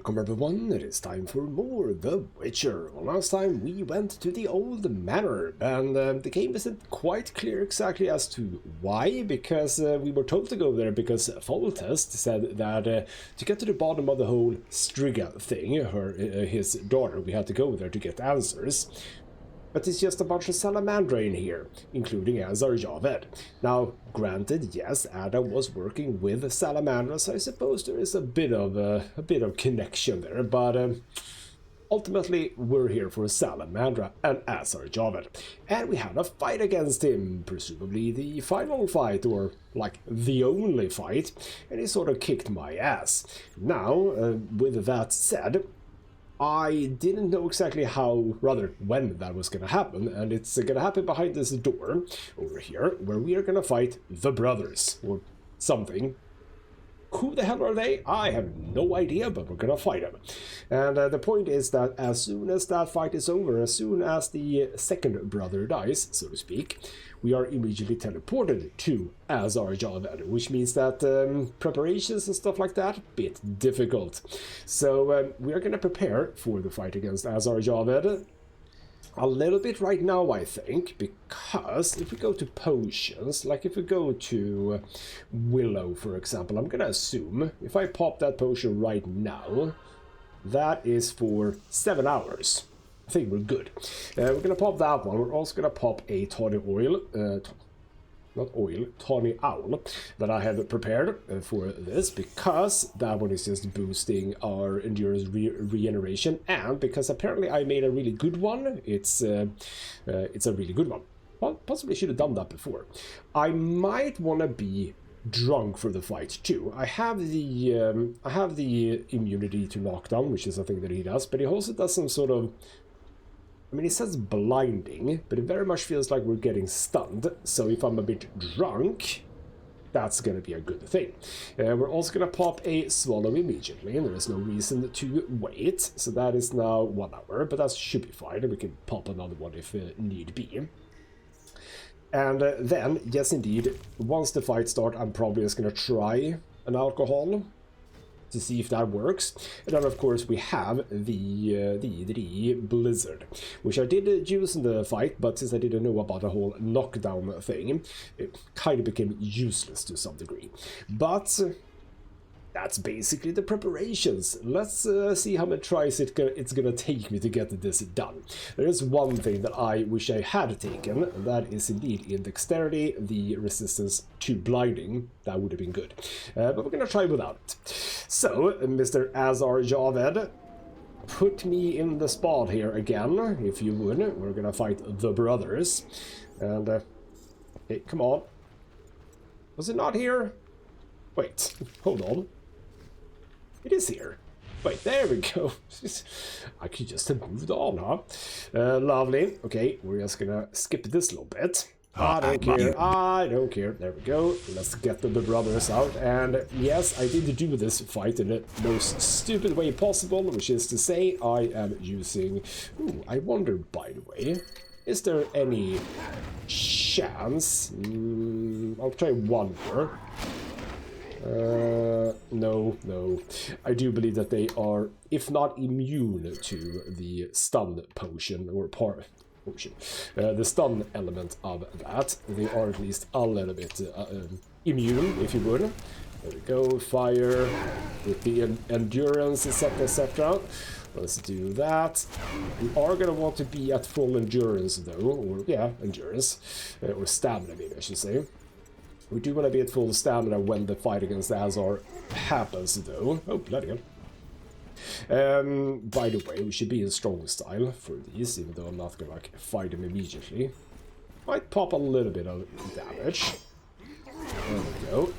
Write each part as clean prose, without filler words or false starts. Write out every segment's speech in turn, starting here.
welcome everyone, it is time for more The Witcher. Well, last time we went to the old manor, and the game isn't quite clear exactly as to why, because we were told to go there because Foltest said that to get to the bottom of the whole Striga thing, his daughter, we had to go there to get answers. But it's just a bunch of salamandra in here, including Azar Javed. Now, granted, yes, Ada was working with salamandra, so I suppose there is a bit of connection there. But ultimately, we're here for Salamandra and Azar Javed, and we had a fight against him, presumably the final fight, or like the only fight, and he sort of kicked my ass. Now, with that said, I didn't know exactly how, rather when that was going to happen, and it's going to happen behind this door over here, where we are going to fight the brothers, or something. Who the hell are they? I have no idea, but we're going to fight them. And the point is that as soon as that fight is over, as soon as the second brother dies, so to speak, we are immediately teleported to Azar Javed, which means that preparations and stuff like that, bit difficult. So we are going to prepare for the fight against Azar Javed a little bit right now, I think, because if we go to potions, like if we go to Willow, for example, I'm going to assume if I pop that potion right now, that is for 7 hours. I think we're good. We're going to pop that one. We're also going to pop a tawny oil, tawny owl that I had prepared for this, because that one is just boosting our endurance regeneration, and because apparently I made a really good one. It's a really good one. Well, possibly should have done that before. I might want to be drunk for the fight too. I have the immunity to knockdown, which is a thing that he does, but he also does some sort of, I mean, it says blinding, but it very much feels like we're getting stunned. So if I'm a bit drunk, that's going to be a good thing. We're also going to pop a swallow immediately, and there is no reason to wait. So that is now 1 hour, but that should be fine, and we can pop another one if need be. And then, yes indeed, once the fight starts, I'm probably just going to try an alcohol to see if that works. And then of course we have the blizzard, which I did use in the fight, but since I didn't know about the whole knockdown thing, it kind of became useless to some degree. But that's basically the preparations. Let's see how many tries it's gonna take me to get this done. There is one thing that I wish I had taken, and that is indeed in dexterity, the resistance to blinding. That would have been good. But we're gonna try without it. So, Mr. Azar Javed, put me in the spot here again, if you would. We're gonna fight the brothers. And, hey, come on. Was it not here? Wait, hold on. It is here. Wait, there we go. I could just have moved on, huh? Lovely. Okay, we're just gonna skip this little bit. I don't care. I don't care. There we go. Let's get the brothers out. And yes, I did do this fight in the most stupid way possible, which is to say I am using... Ooh, I wonder, by the way, is there any chance... I'll try one more. No. I do believe that they are, if not immune to the stun potion, or potion, the stun element of that, they are at least a little bit immune, if you would. There we go, fire, with the endurance, etc, etc. Let's do that. We are going to want to be at full endurance, though, or, yeah, endurance, or stamina, maybe I should say. We do want to be at full stamina when the fight against Azar happens, though. Oh, bloody hell. By the way, we should be in strong style for these, even though I'm not going to like fight him immediately. Might pop a little bit of damage. There we go.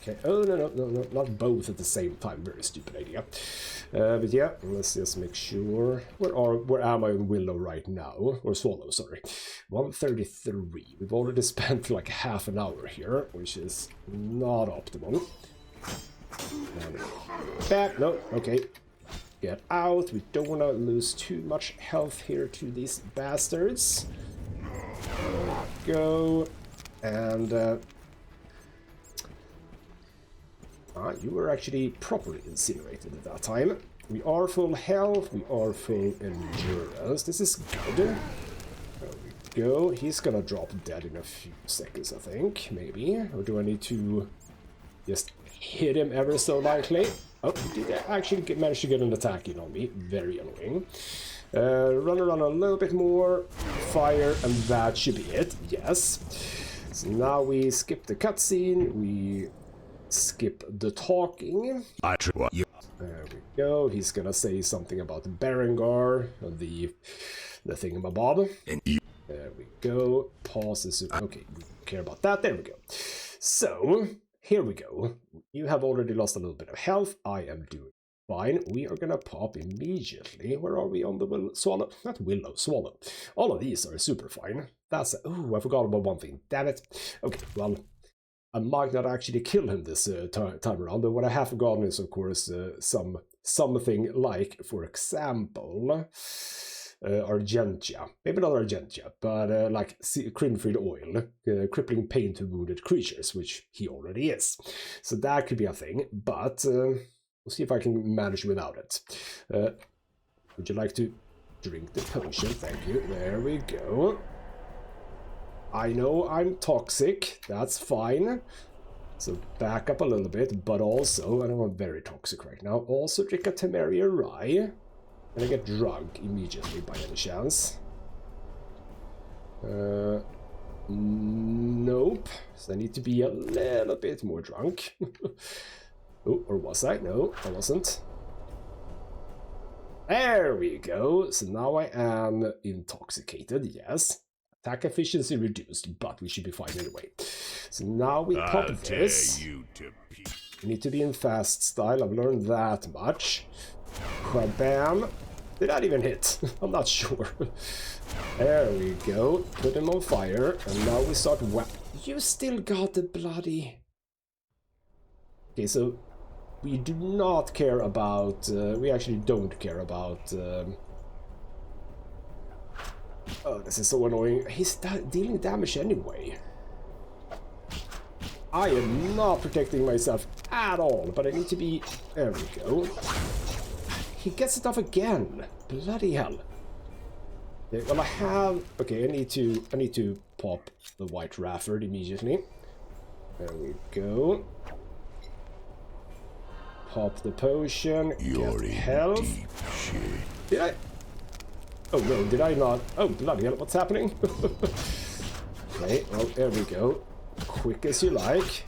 Okay, oh, no, not both at the same time. Very stupid idea. But yeah, let's just make sure. Where am I on Willow right now? Or Swallow, sorry. 133. We've already spent like half an hour here, which is not optimal. Back, no, okay. Get out. We don't want to lose too much health here to these bastards. There we go. And You were actually properly incinerated at that time. We are full health, we are full endurance. This is good. There we go. He's gonna drop dead in a few seconds, I think. Maybe. Or do I need to just hit him ever so lightly? Oh, he did actually manage to get an attack in on me. Very annoying. Run around a little bit more. Fire, and that should be it. Yes. So now we skip the cutscene. We skip the talking. There we go. He's gonna say something about the Berengar, the thingamabob. There we go. Pause is okay. We don't care about that. There we go. So here we go. You have already lost a little bit of health. I am doing fine. We are gonna pop immediately. Where are we on the swallow? Not willow, swallow. All of these are super fine. That's oh, I forgot about one thing. Damn it. Okay, well, I might not actually kill him this time around, but what I have forgotten is, of course, something like, for example, Argentia. Maybe not Argentia, but like Crinfrid oil, crippling pain to wounded creatures, which he already is. So that could be a thing, but we'll see if I can manage without it. Would you like to drink the potion? Thank you. There we go. I know I'm toxic, that's fine. So back up a little bit, but also, I know I'm very toxic right now, also drink a Temeria Rye. And I get drunk immediately by any chance. Nope. So I need to be a little bit more drunk. Oh, or was I? No, I wasn't. There we go. So now I am intoxicated, yes. Attack efficiency reduced, but we should be fine anyway. So now we pop this. We need to be in fast style, I've learned that much. Bam. Did that even hit? I'm not sure. There we go. Put him on fire, and now we start You still got the bloody... Okay, so we do not care about... we actually don't care about... Oh, this is so annoying. He's dealing damage anyway. I am not protecting myself at all, but I need to be... There we go. He gets it off again. Bloody hell. Okay, well, I have... Okay, I need to pop the White Rafford immediately. There we go. Pop the potion. Get health. Did I... Oh no, did I not? Oh, bloody hell, what's happening? Okay, well, there we go. Quick as you like.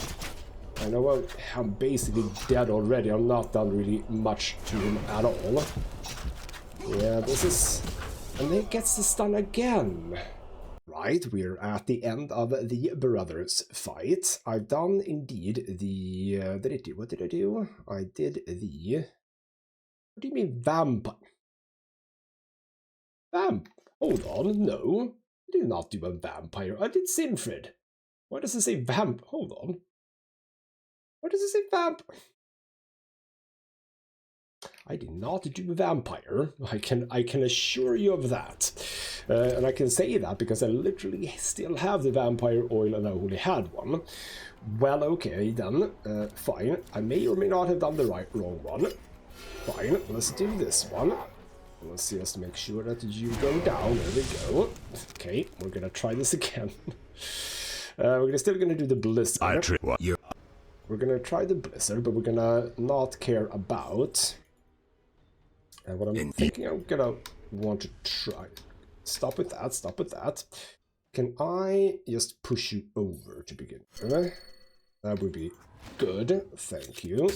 I know I'm basically dead already. I'm not done really much to him at all. Yeah, this is... And then he gets the stun again. Right, we're at the end of the brothers fight. I've done indeed the... what did I do? I did the... What do you mean vampire? Hold on, no. I did not do a vampire. I did Sinfred. Why does it say vamp? Hold on. Why does it say vamp? I did not do a vampire. I can assure you of that. And I can say that because I literally still have the vampire oil and I only had one. Well, okay, then. Fine. I may or may not have done the wrong one. Fine, let's do this one. Let's just make sure that you go down. There we go. Okay, we're gonna try this again. We're still gonna do the blizzard. We're gonna try the blizzard, but we're gonna not care about. And what I'm thinking I'm gonna want to try. Stop with that, stop with that. Can I just push you over to begin with? That would be good, thank you.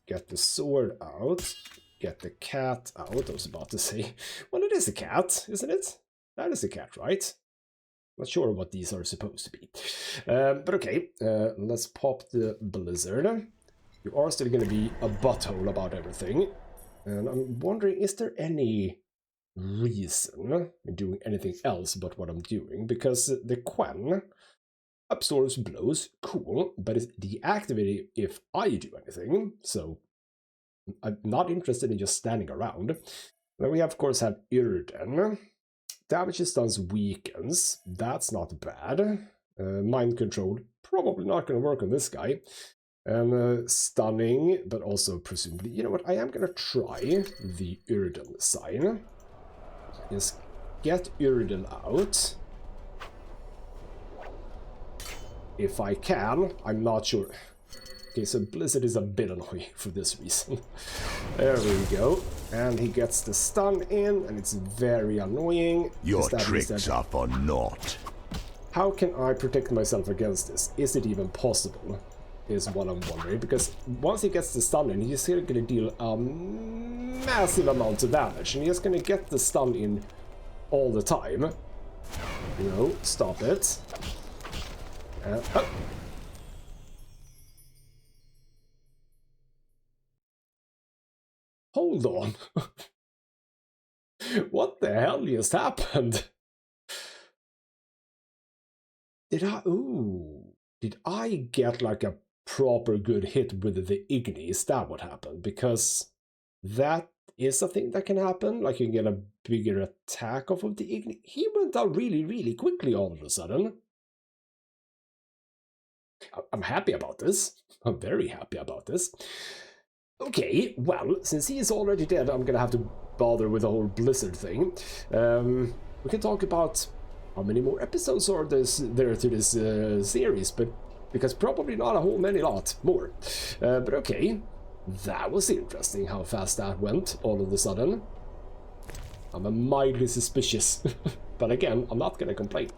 Get the sword out. Get the cat out, I was about to say. Well, it is a cat, isn't it? That is a cat, right? Not sure what these are supposed to be. But okay, let's pop the blizzard. You are still going to be a butthole about everything. And I'm wondering, is there any reason in doing anything else but what I'm doing? Because the Quen absorbs blows, cool, but it's deactivated if I do anything, so I'm not interested in just standing around. Then we of course have Irden. Damage stuns weakens. That's not bad. Mind control, probably not going to work on this guy. And stunning, but also presumably, you know what, I am gonna try the Yrden sign. Just get Yrden out. If I can, I'm not sure. Okay, so Blizzard is a bit annoying for this reason. There we go. And he gets the stun in, and it's very annoying. Your tricks are for naught. How can I protect myself against this? Is it even possible? Is what I'm wondering, because once he gets the stun in, he's going to deal massive amounts of damage, and he's going to get the stun in all the time. No, stop it. Oh. Hold on. What the hell just happened? Did I get like a proper good hit with the Igni? Is that what happened? Because that is a thing that can happen. Like you can get a bigger attack off of the Igni. He went down really, really quickly all of a sudden. I'm happy about this. I'm very happy about this. Okay, well, since he is already dead, I'm gonna have to bother with the whole Blizzard thing. We can talk about how many more episodes are there to this series, but because probably not a whole lot more. But okay, that was interesting how fast that went all of a sudden. I'm mildly suspicious, but again, I'm not gonna complain.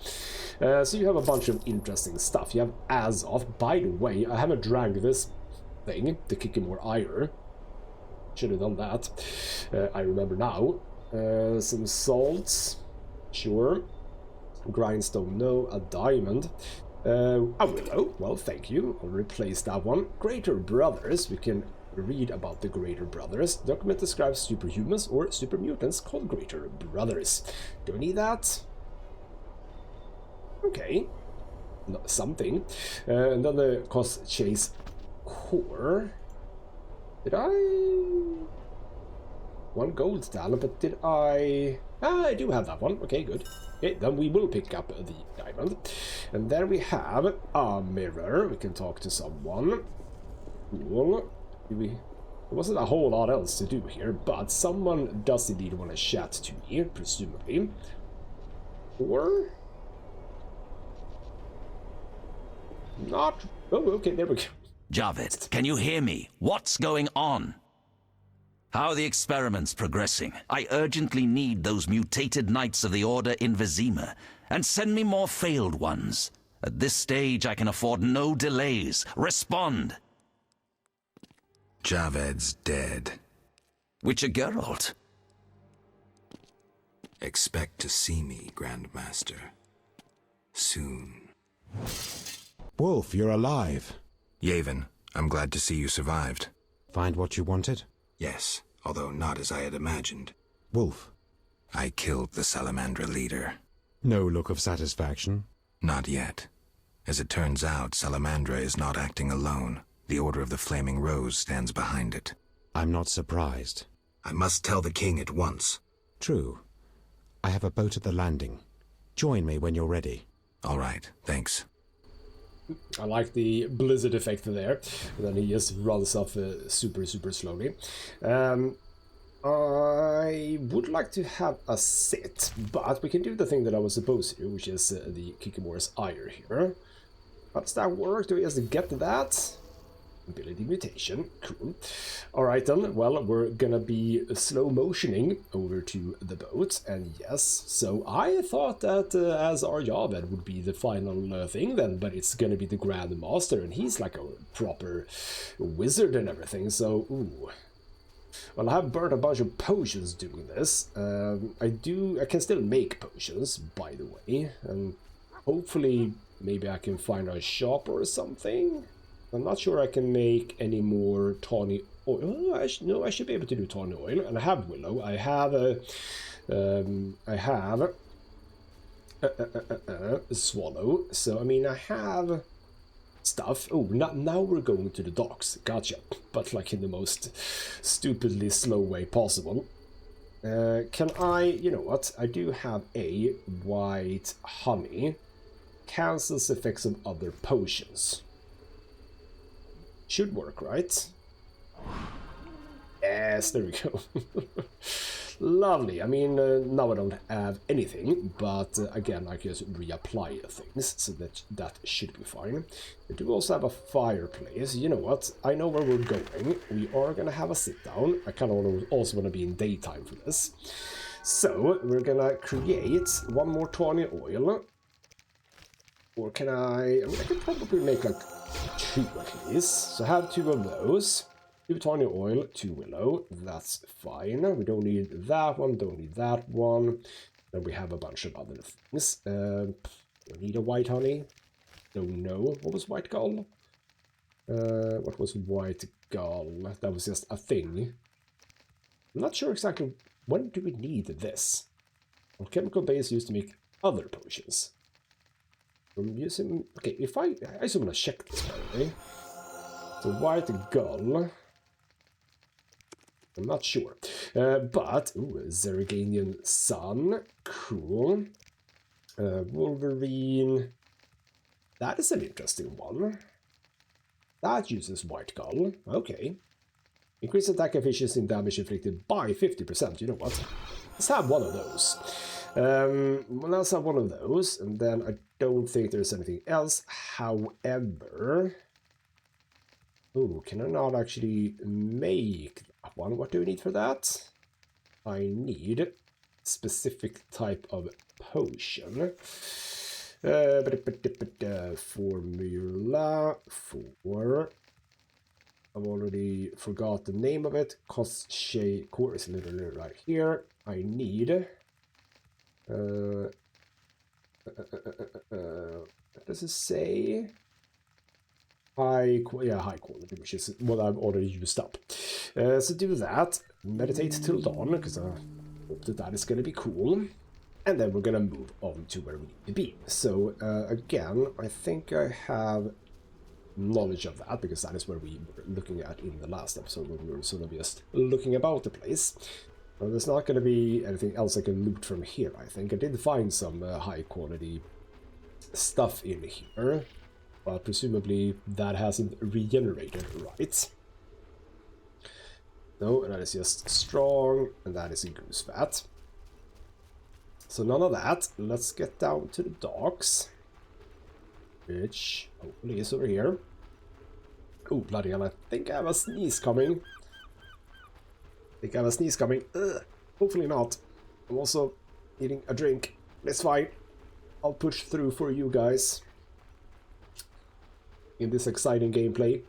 So you have a bunch of interesting stuff. You have Azar. By the way, I haven't dragged this thing to kick him more ire. Should have done that. I remember now. Some salts, sure. Grindstone, no. A diamond. A willow. Well, thank you. I'll replace that one. Greater Brothers. We can read about the Greater Brothers. Document describes superhumans or super mutants called Greater Brothers. Do we need that? Okay. No, something. And then the cost chase core. Did I? 1 gold talent, but did I? Ah, I do have that one. Okay, good. Okay, then we will pick up the diamond. And there we have a mirror. We can talk to someone. Cool. There wasn't a whole lot else to do here, but someone does indeed want to chat to me, presumably. Or? Not. Oh, okay, there we go. Javed, can you hear me? What's going on? How are the experiments progressing? I urgently need those mutated knights of the Order in Vizima, and send me more failed ones. At this stage, I can afford no delays. Respond! Javed's dead. Witcher Geralt? Expect to see me, Grandmaster. Soon. Wolf, you're alive. Yavin, I'm glad to see you survived. Find what you wanted? Yes, although not as I had imagined. Wolf. I killed the Salamandra leader. No look of satisfaction? Not yet. As it turns out, Salamandra is not acting alone. The Order of the Flaming Rose stands behind it. I'm not surprised. I must tell the king at once. True. I have a boat at the landing. Join me when you're ready. All right, thanks. I like the blizzard effect there. And then he just runs off super slowly. I would like to have a sit, but we can do the thing that I was supposed to do, which is the Kikimora's Ire here. How does that work? Do we just get to that? Ability mutation, cool. Alright then, well, we're gonna be slow motioning over to the boat, and yes, so I thought that Azar Javed would be the final thing then, but it's gonna be the Grand Master, and he's like a proper wizard and everything, so, ooh. Well, I have burnt a bunch of potions doing this. I can still make potions, by the way, and hopefully maybe I can find a shop or something. I'm not sure I can make any more tawny oil. No, I should be able to do tawny oil, and I have willow. I have swallow. So I mean, I have stuff. Oh, now we're going to the docks. Gotcha. But like in the most stupidly slow way possible. Can I? You know what? I do have a white honey. Cancels effects of other potions. Should work, right? Yes, there we go. Lovely. I mean, now I don't have anything, but again, I can just reapply things, so that should be fine. We do also have a fireplace. You know what? I know where we're going. We are going to have a sit-down. I kind of also want to be in daytime for this. So, we're going to create one more tawny oil. Or can I mean, I could probably make like 2 at least. So I have 2 of those. 2 tawny oil, 2 willow, that's fine. We don't need that one, don't need that one. Then we have a bunch of other things. We need a white honey. Don't know. What was white gall? What was white gall? That was just a thing. I'm not sure exactly when do we need this. Well, chemical base used to make other potions. I'm using... Okay, if I just want to check this, by the way. So white gall... I'm not sure. But, ooh, Zerganian Sun. Cool. Wolverine. That is an interesting one. That uses white gall. Okay. Increase attack efficiency and damage inflicted by 50%. You know what? Let's have one of those. Let's have one of those. And then I don't think there's anything else. However... Ooh, can I not actually make that one? What do we need for that? I need specific type of potion. Formula for... I've already forgot the name of it. Cosche core is literally right here. I need... what does it say? High quality, which is what I've already used up. So do that. Meditate till dawn, because I hope that is going to be cool. And then we're going to move on to where we need to be. So again, I think I have knowledge of that, because that is where we were looking at in the last episode, when we were sort of just looking about the place. Well, there's not going to be anything else I can loot from here, I think. I did find some high quality stuff in here. But presumably that hasn't regenerated, right? No, that is just strong, and that is a goose fat. So none of that. Let's get down to the docks, which hopefully is over here. Oh, bloody hell, I think I have a sneeze coming. Ugh, hopefully not. I'm also eating a drink. It's fine. I'll push through for you guys in this exciting gameplay.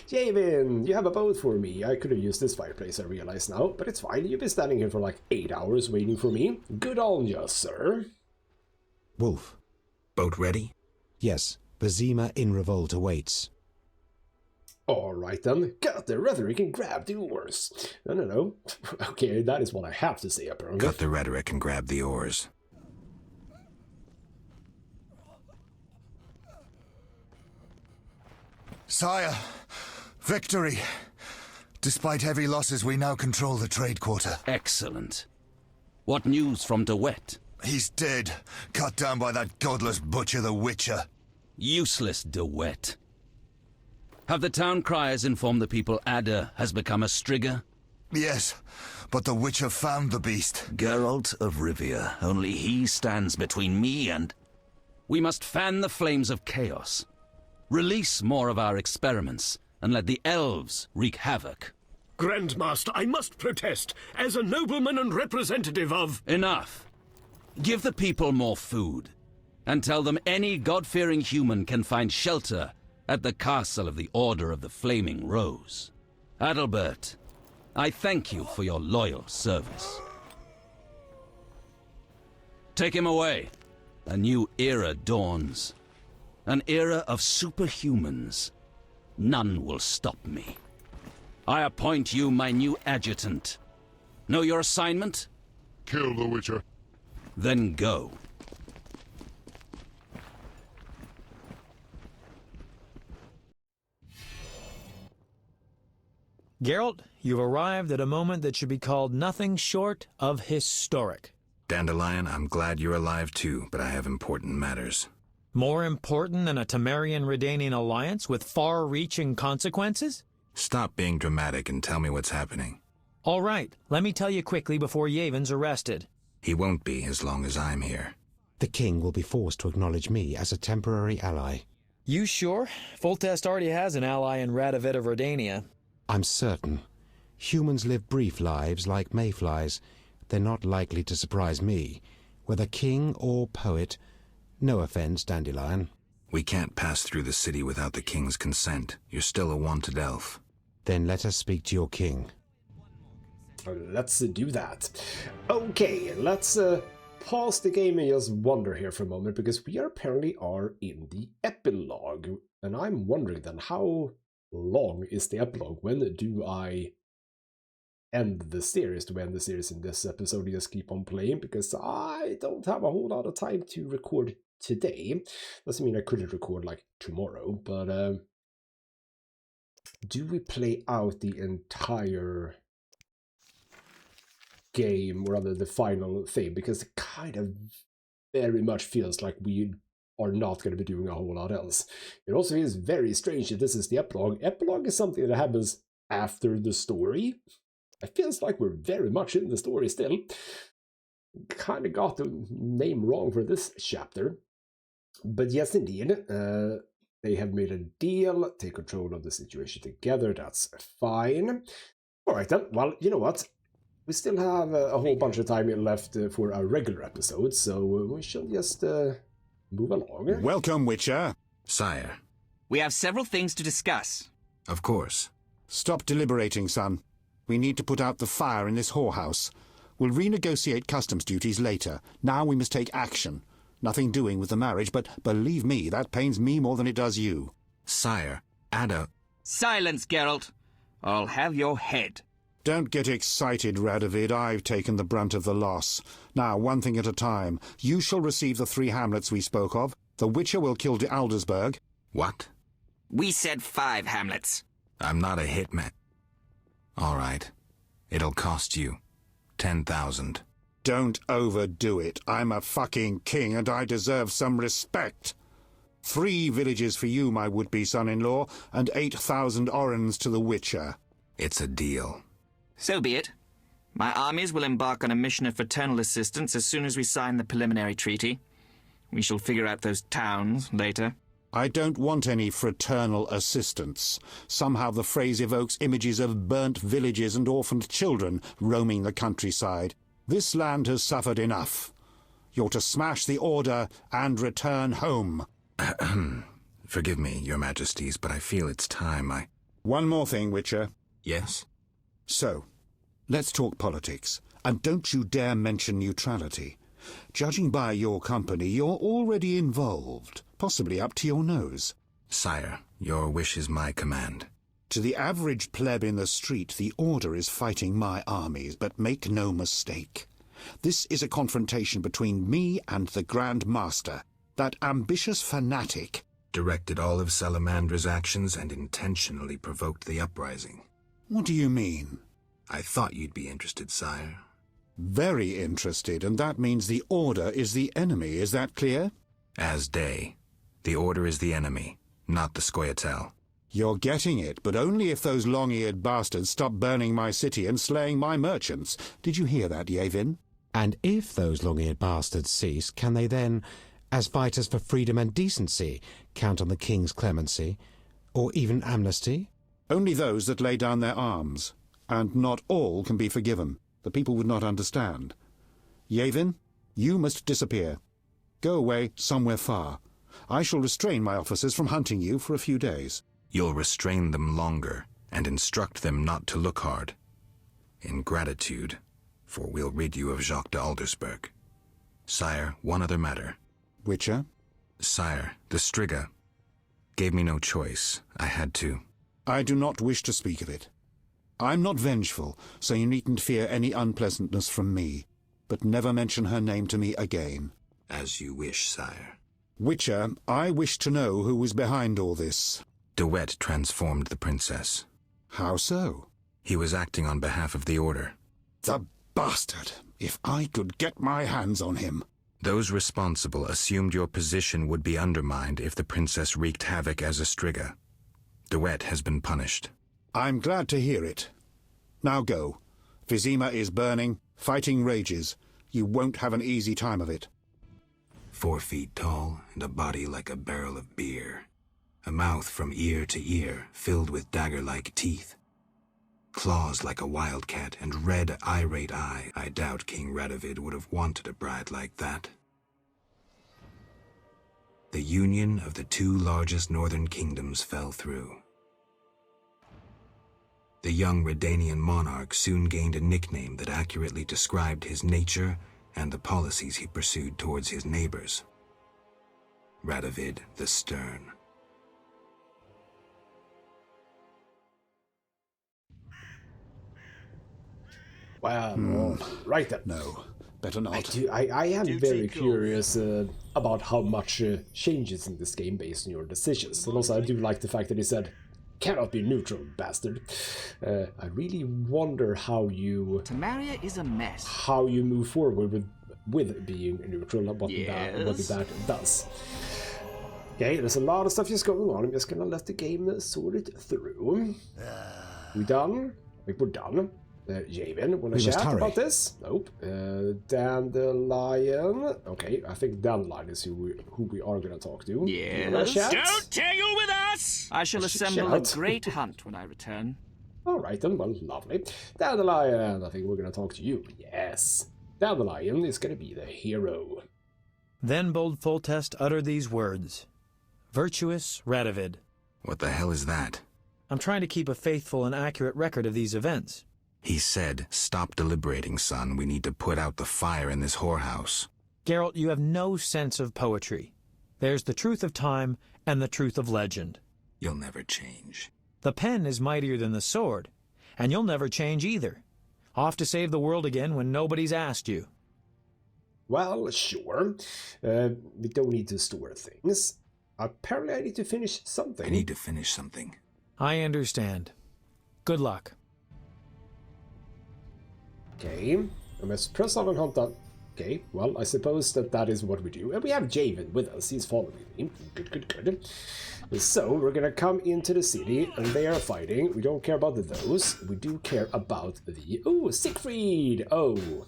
Javin, you have a boat for me. I could have used this fireplace, I realize now, but it's fine. You've been standing here for like 8 hours waiting for me. Good on you, sir. Wolf. Boat ready? Yes, Vizima in revolt awaits. Alright then, cut the rhetoric and grab the oars. No. Okay, that is what I have to say, apparently. Cut the rhetoric and grab the oars. Sire, victory! Despite heavy losses, we now control the trade quarter. Excellent. What news from De Wet? He's dead, cut down by that godless butcher, the Witcher. Useless De Wet. Have the town criers informed the people Ada has become a Strigger? Yes, but the Witcher found the beast. Geralt of Rivia. Only he stands between me and... We must fan the flames of chaos. Release more of our experiments, and let the elves wreak havoc. Grandmaster, I must protest, as a nobleman and representative of... Enough. Give the people more food, and tell them any God-fearing human can find shelter at the castle of the Order of the Flaming Rose. Adalbert, I thank you for your loyal service. Take him away. A new era dawns. An era of superhumans. None will stop me. I appoint you my new adjutant. Know your assignment? Kill the Witcher. Then go. Geralt, you've arrived at a moment that should be called nothing short of historic. Dandelion, I'm glad you're alive too, but I have important matters. More important than a Temerian-Redanian alliance with far-reaching consequences? Stop being dramatic and tell me what's happening. All right, let me tell you quickly before Yavon's arrested. He won't be as long as I'm here. The king will be forced to acknowledge me as a temporary ally. You sure? Foltest already has an ally in Radovid of Redania. I'm certain. Humans live brief lives like mayflies. They're not likely to surprise me, whether king or poet. No offense, Dandelion. We can't pass through the city without the king's consent. You're still a wanted elf. Then let us speak to your king. Let's do that. Okay, let's pause the game and just wonder here for a moment, because we apparently are in the epilogue. And I'm wondering then, how long is the epilogue? When do I end the series? Do I end the series in this episode? Just keep on playing, because I don't have a whole lot of time to record today. Doesn't mean I couldn't record like tomorrow, but do we play out the entire game, or rather the final thing? Because it kind of very much feels like we are not going to be doing a whole lot else. It also is very strange that this is the epilogue. Epilogue is something that happens after the story. It feels like we're very much in the story still. Kind of got the name wrong for this chapter. But yes, indeed, they have made a deal, take control of the situation together. That's fine. All right then. Well, you know what? We still have a whole bunch of time left for our regular episode, so we shall just move along. Welcome, Witcher. Sire. We have several things to discuss. Of course. Stop deliberating, son. We need to put out the fire in this whorehouse. We'll renegotiate customs duties later. Now we must take action. Nothing doing with the marriage, but believe me, that pains me more than it does you. Sire, Ada... Silence, Geralt. I'll have your head. Don't get excited, Radovid. I've taken the brunt of the loss. Now, one thing at a time. You shall receive the 3 hamlets we spoke of. The Witcher will kill de Aldersberg. What? We said 5 hamlets. I'm not a hitman. All right. It'll cost you 10,000. Don't overdo it. I'm a fucking king and I deserve some respect. 3 villages for you, my would-be son-in-law, and 8,000 orens to the Witcher. It's a deal. So be it. My armies will embark on a mission of fraternal assistance as soon as we sign the preliminary treaty. We shall figure out those towns later. I don't want any fraternal assistance. Somehow the phrase evokes images of burnt villages and orphaned children roaming the countryside. This land has suffered enough. You're to smash the order and return home. Forgive me, your majesties, but I feel it's time One more thing, Witcher. Yes? So, let's talk politics. And don't you dare mention neutrality. Judging by your company, you're already involved, possibly up to your nose. Sire, your wish is my command. To the average pleb in the street, the Order is fighting my armies, but make no mistake. This is a confrontation between me and the Grand Master, that ambitious fanatic. Directed all of Salamandra's actions and intentionally provoked the uprising. What do you mean? I thought you'd be interested, sire. Very interested, and that means the Order is the enemy, is that clear? As day. The Order is the enemy, not the Scoia'tael. You're getting it, but only if those long-eared bastards stop burning my city and slaying my merchants. Did you hear that, Yavin? And if those long-eared bastards cease, can they then, as fighters for freedom and decency, count on the king's clemency, or even amnesty? Only those that lay down their arms, and not all can be forgiven. The people would not understand. Yavin, you must disappear. Go away somewhere far. I shall restrain my officers from hunting you for a few days. You'll restrain them longer, and instruct them not to look hard. In gratitude, for we'll rid you of Jacques de Aldersberg. Sire, one other matter. Witcher? Sire, the Striga gave me no choice. I had to. I do not wish to speak of it. I'm not vengeful, so you needn't fear any unpleasantness from me. But never mention her name to me again. As you wish, sire. Witcher, I wish to know who was behind all this. De Wet transformed the princess. How so? He was acting on behalf of the Order. The bastard! If I could get my hands on him. Those responsible assumed your position would be undermined if the princess wreaked havoc as a Striga. Duet has been punished. I'm glad to hear it. Now go. Vizima is burning, fighting rages. You won't have an easy time of it. 4 feet tall and a body like a barrel of beer. A mouth from ear to ear filled with dagger-like teeth. Claws like a wildcat and red, irate eye. I doubt King Radovid would have wanted a bride like that. The union of the 2 largest northern kingdoms fell through. The young Redanian monarch soon gained a nickname that accurately described his nature and the policies he pursued towards his neighbors. Radovid the Stern. Well, right then. No, better not. I am very curious about how much changes in this game based on your decisions. And also I do like the fact that he said, cannot be neutral, bastard. I really wonder how you... Tamaria is a mess. How you move forward with being neutral and what that does. Okay, there's a lot of stuff just going on. I'm just gonna let the game sort it through. We done? I think we're done. Javed, wanna chat about this? Nope. Dandelion. Okay, I think Dandelion is who we are gonna talk to. Yes. Don't tangle with us! I shall assemble a great hunt when I return. Alright then, well, lovely. Dandelion, I think we're gonna talk to you. Yes. Dandelion is gonna be the hero. Then bold Foltest uttered these words. Virtuous Radovid. What the hell is that? I'm trying to keep a faithful and accurate record of these events. He said, stop deliberating, son. We need to put out the fire in this whorehouse. Geralt, you have no sense of poetry. There's the truth of time and the truth of legend. You'll never change. The pen is mightier than the sword, and you'll never change either. Off to save the world again when nobody's asked you. Well, sure. We don't need to store things. Apparently I need to finish something. I need to finish something. I understand. Good luck. Okay, I must press on and hunt that. Okay, well, I suppose that is what we do. And we have Javed with us, he's following me. Good. So, we're gonna come into the city, and they are fighting. We don't care about those. We do care about the... Oh, Siegfried! Oh.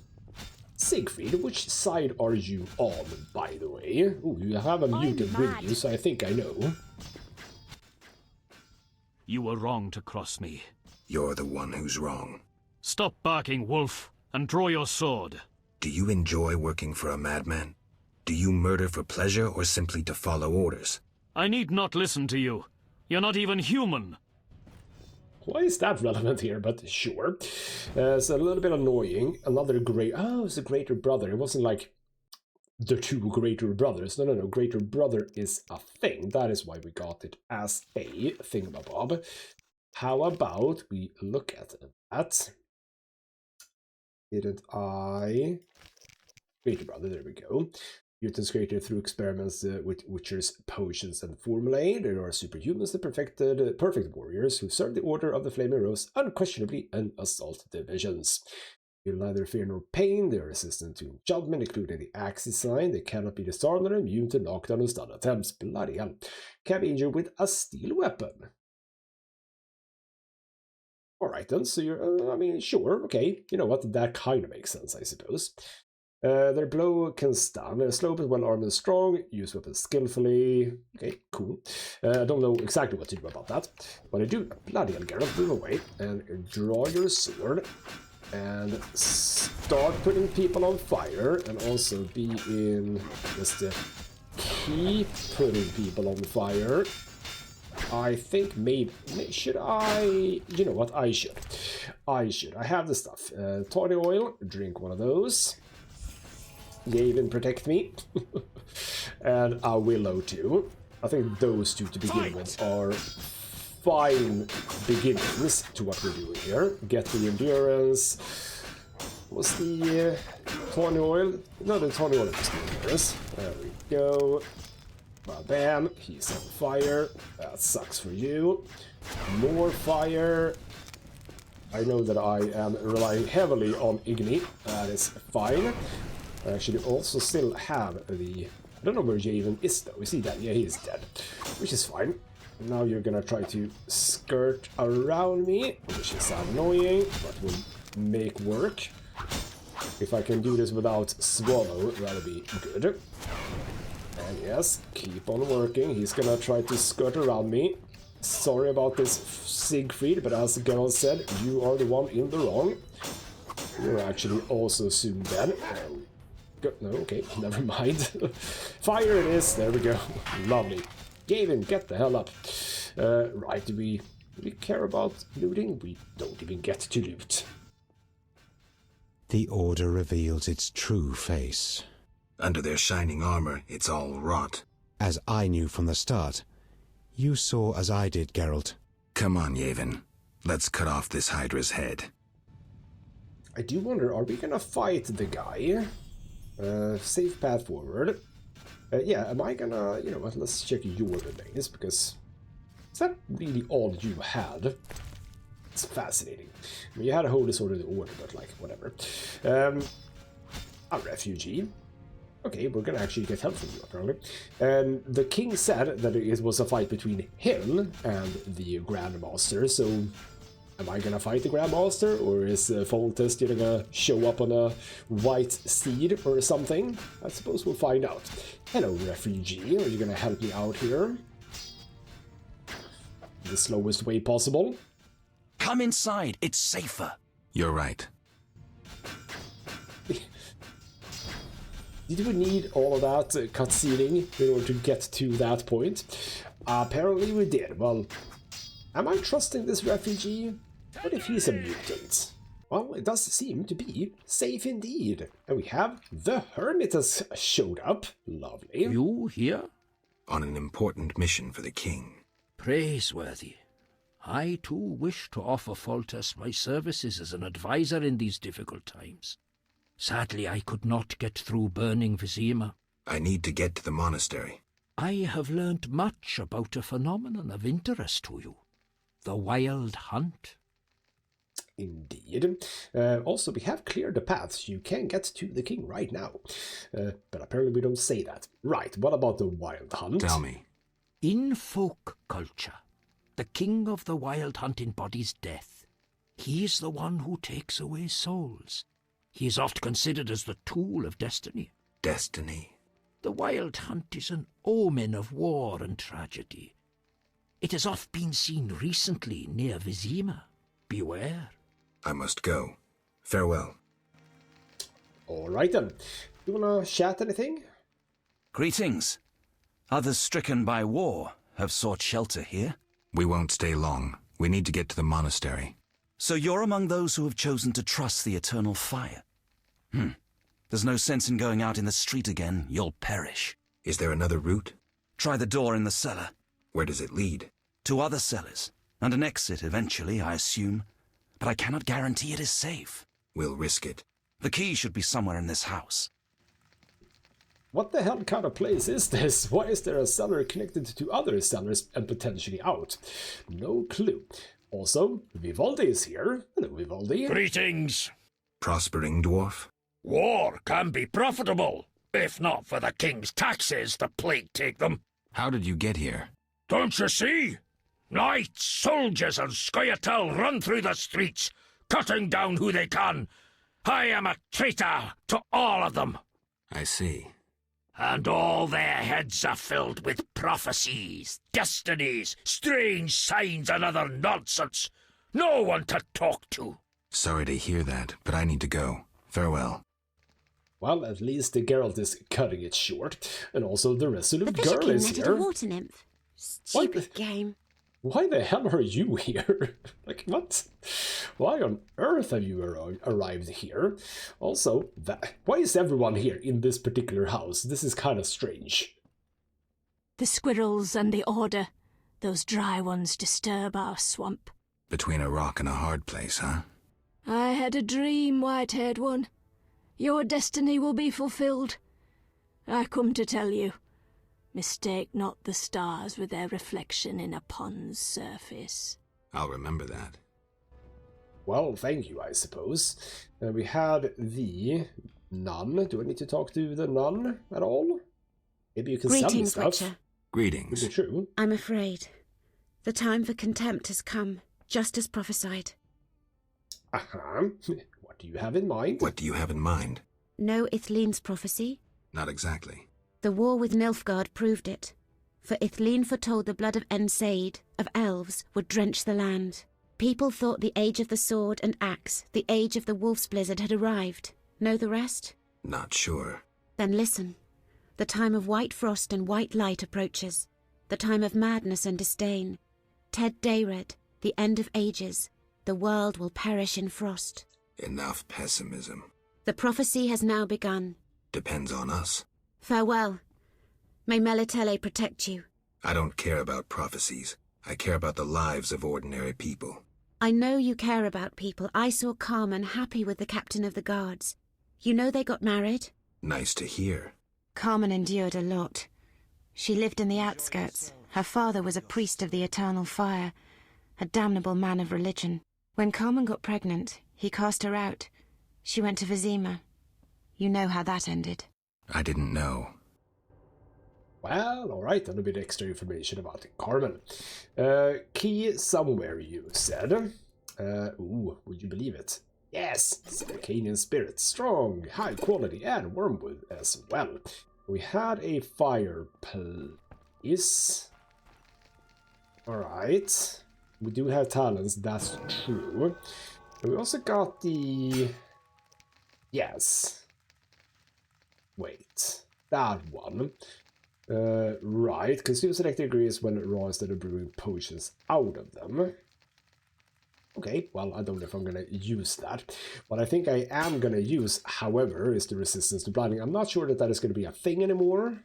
Siegfried, which side are you on, by the way? Oh, you have a mutant with you, so I think I know. You were wrong to cross me. You're the one who's wrong. Stop barking, wolf, and draw your sword. Do you enjoy working for a madman? Do you murder for pleasure or simply to follow orders? I need not listen to you. You're not even human. Why is that relevant here? But sure. It's a little bit annoying. Another great... Oh, it's a greater brother. It wasn't like the 2 greater brothers. No. Greater brother is a thing. That is why we got it as a thingamabob. How about we look at that? Didn't I? Greater brother, there we go. Mutants created through experiments with witchers, potions, and formulae. There are superhumans, the perfect warriors who serve the Order of the Flaming Rose unquestionably in assault divisions. They will neither fear nor pain. They are resistant to enchantment, including the Axis sign. They cannot be disarmed and are immune to knockdown and stun attempts. Bloody hell. Can be injured with a steel weapon. Alright then, so you're, I mean, sure, okay. You know what, that kind of makes sense, I suppose. Their blow can stun. Slow but well armed and strong. Use weapons skillfully. Okay, cool. I don't know exactly what to do about that. But I do. Bloody hell, Geralt, move away. And draw your sword. And start putting people on fire. And also be in... Just keep putting people on fire. I think maybe... Should I... You know what? I should. I have the stuff. Tawny oil. Drink one of those. Yavin, protect me. And a willow too. I think those 2 to begin with are fine beginnings to what we're doing here. Get the endurance. What's the tawny oil? No, the tawny oil was the endurance. There we go. Bam, he's on fire. That sucks for you. More fire. I know that I am relying heavily on Igni. That is fine. I actually also still have the... I don't know where Javed is though. Is he dead? Yeah, he is dead. Which is fine. Now you're gonna try to skirt around me, which is annoying, but will make work. If I can do this without swallow, that'll be good. And yes, keep on working. He's gonna try to skirt around me. Sorry about this, Siegfried, but as Geralt said, you are the one in the wrong. You're actually also soon dead. No, okay, never mind. Fire it is, there we go. Lovely. Javed, get the hell up. Right, do we care about looting? We don't even get to loot. The Order reveals its true face. Under their shining armor, it's all rot. As I knew from the start. You saw as I did, Geralt. Come on, Yavin. Let's cut off this Hydra's head. I do wonder, are we gonna fight the guy? Safe path forward. Yeah, am I gonna... You know what, let's check your domains, because... Is that really all you had? It's fascinating. I mean, you had a Holy Sword of the Order, but like, whatever. A refugee. Okay, we're gonna actually get help from you, apparently. The king said that it was a fight between him and the Grandmaster, so... Am I gonna fight the Grandmaster, or is Foltest gonna show up on a white steed or something? I suppose we'll find out. Hello, refugee. Are you gonna help me out here? The slowest way possible. Come inside. It's safer. You're right. Did we need all of that cutscening in order to get to that point? Apparently we did. Well, am I trusting this refugee? What if he's a mutant? Well, it does seem to be safe indeed. And we have the Hermit has showed up. Lovely. You here? On an important mission for the king. Praiseworthy. I too wish to offer Foltest my services as an advisor in these difficult times. Sadly, I could not get through burning Vizima. I need to get to the monastery. I have learned much about a phenomenon of interest to you. The Wild Hunt. Indeed. Also, we have cleared the paths. You can get to the king right now. But apparently we don't say that. Right, what about the Wild Hunt? Tell me. In folk culture, the king of the Wild Hunt embodies death. He is the one who takes away souls. He is oft considered as the tool of destiny. Destiny. The Wild Hunt is an omen of war and tragedy. It has oft been seen recently near Vizima. Beware. I must go. Farewell. Alright then. You wanna chat anything? Greetings. Others stricken by war have sought shelter here. We won't stay long. We need to get to the monastery. So you're among those who have chosen to trust the eternal fire. There's no sense in going out in the street again. You'll perish. Is there another route? Try the door in the cellar. Where does it lead? To other cellars, and an exit eventually, I assume. But I cannot guarantee it is safe. We'll risk it. The key should be somewhere in this house. What the hell kind of place is this? Why is there a cellar connected to other cellars and potentially out? No clue. Also, Vivaldi is here. Hello, Vivaldi. Greetings. Prospering dwarf? War can be profitable. If not for the king's taxes, the plague take them. How did you get here? Don't you see? Knights, soldiers, and Scoia'tael run through the streets, cutting down who they can. I am a traitor to all of them. I see. And all their heads are filled with prophecies, destinies, strange signs, and other nonsense. No one to talk to. Sorry to hear that, but I need to go. Farewell. Well, at least the Geralt is cutting it short. And also the resolute The girl Bishop is netted here. a water nymph. Stupid game. Why the hell are you here? Like, what? Why on earth have you arrived here? Also, why is everyone here in this particular house? This is kind of strange. The squirrels and the Order. Those dry ones disturb our swamp. Between a rock and a hard place, huh? I had a dream, white-haired one. Your destiny will be fulfilled. I come to tell you. Mistake not the stars with their reflection in a pond's surface. I'll remember that. Well, thank you, I suppose. We had the nun. Do I need to talk to the nun at all? Maybe you can sell me Greetings, stuff. Witcher. Greetings. Is it true? I'm afraid. The time for contempt has come, just as prophesied. Uh-huh. What do you have in mind? What do you have in mind? Know Ithleen's prophecy? Not exactly. The war with Nilfgaard proved it. For Ithleen foretold the blood of Enhanced, of elves, would drench the land. People thought the age of the sword and axe, the age of the wolf's blizzard had arrived. Know the rest? Not sure. Then listen. The time of white frost and white light approaches. The time of madness and disdain. Ted Dayred, the end of ages. The world will perish in frost. Enough pessimism. The prophecy has now begun. Depends on us. Farewell. May Melitele protect you. I don't care about prophecies. I care about the lives of ordinary people. I know you care about people. I saw Carmen happy with the captain of the guards. You know they got married? Nice to hear. Carmen endured a lot. She lived in the outskirts. Her father was a priest of the eternal fire, a damnable man of religion. When Carmen got pregnant, he cast her out. She went to Vizima. You know how that ended. I didn't know. Well, alright, a little bit extra information about Carmen. Key somewhere, you said. Ooh, would you believe it? Yes, Arcanian spirit, strong, high quality, and wormwood as well. We had a fireplace. Alright. We do have talents, that's true. And we also got the... Yes. Wait. That one. Right. Consume selected ingredients when raw instead of brewing potions out of them. Okay, well, I don't know if I'm going to use that. What I think I am going to use, however, is the resistance to blinding. I'm not sure that that is going to be a thing anymore.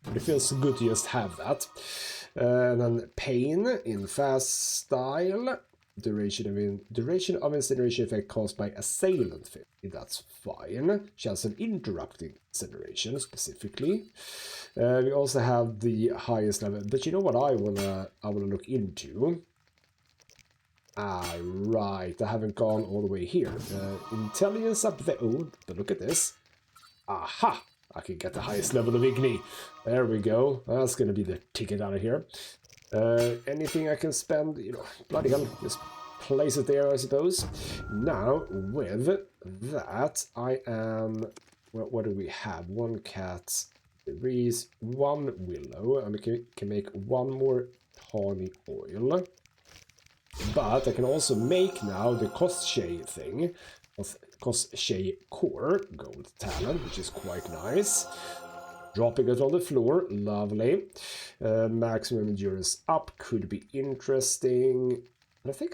But it feels good to just have that. And then pain in fast style. Duration of incineration effect caused by assailant. That's fine. She has an interrupting incineration specifically. We also have the highest level. But you know what I wanna look into? Right. I haven't gone all the way here. Intelligence up there. Oh, but look at this. Aha! I can get the highest level of Igni. There we go. That's gonna be the ticket out of here. Anything I can spend, you know, bloody hell, just place it there, I suppose. Now, with that, I am... Well, what do we have? One cat, there is one willow, and we can make one more tawny oil. But I can also make now the Koschei thing, of Koschei core, gold talent, which is quite nice. Dropping it on the floor, lovely. Maximum endurance up could be interesting. But I think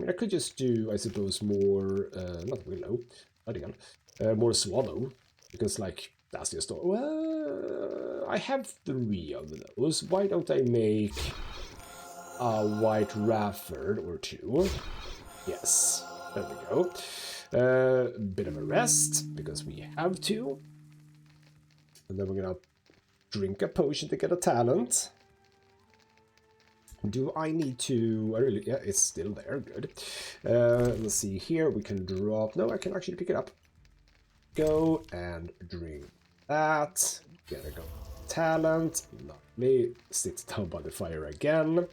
I could just do, I suppose, more, not willow, bloody hell, more swallow. Because, like, that's just, well, I have 3 of those. Why don't I make a white Rafford or 2? Yes, there we go. Bit of a rest, because we have to. And then we're gonna drink a potion to get a talent. Do I need to... yeah, it's still there. Good. Let's see here. We can drop... No, I can actually pick it up. Go and drink that. Gotta go. Talent. Lovely. Sit down by the fire again.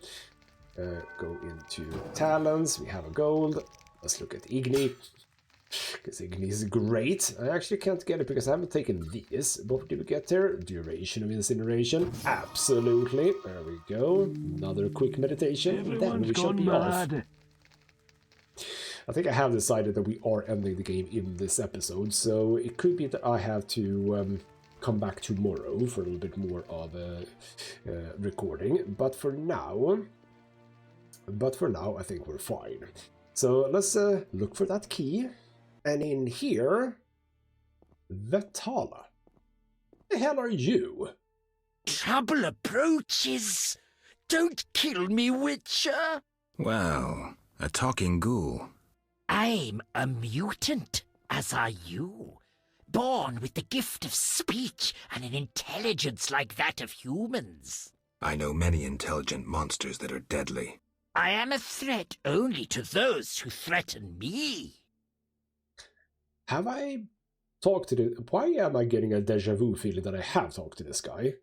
Go into talents. We have a gold. Let's look at Igni. Because Igni is great. I actually can't get it because I haven't taken these. What did we get there? Duration of incineration. Absolutely. There we go. Another quick meditation. Then we shall be off. I think I have decided that we are ending the game in this episode. So it could be that I have to come back tomorrow for a little bit more of a recording. But for now, I think we're fine. So let's look for that key. And in here, Vetala. The hell are you? Trouble approaches. Don't kill me, Witcher. Well, a talking ghoul. I'm a mutant, as are you. Born with the gift of speech and an intelligence like that of humans. I know many intelligent monsters that are deadly. I am a threat only to those who threaten me. Have I talked to the... Why am I getting a deja vu feeling that I have talked to this guy?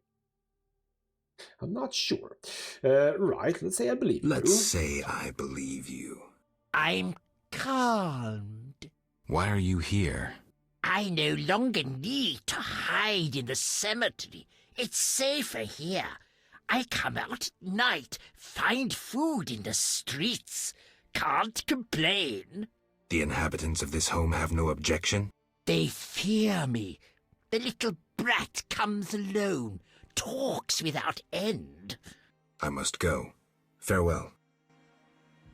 I'm not sure. Right, let's say I believe you. Let's say I believe you. I'm calmed. Why are you here? I no longer need to hide in the cemetery. It's safer here. I come out at night, find food in the streets. Can't complain. The inhabitants of this home have no objection? They fear me. The little brat comes alone, talks without end. I must go. Farewell.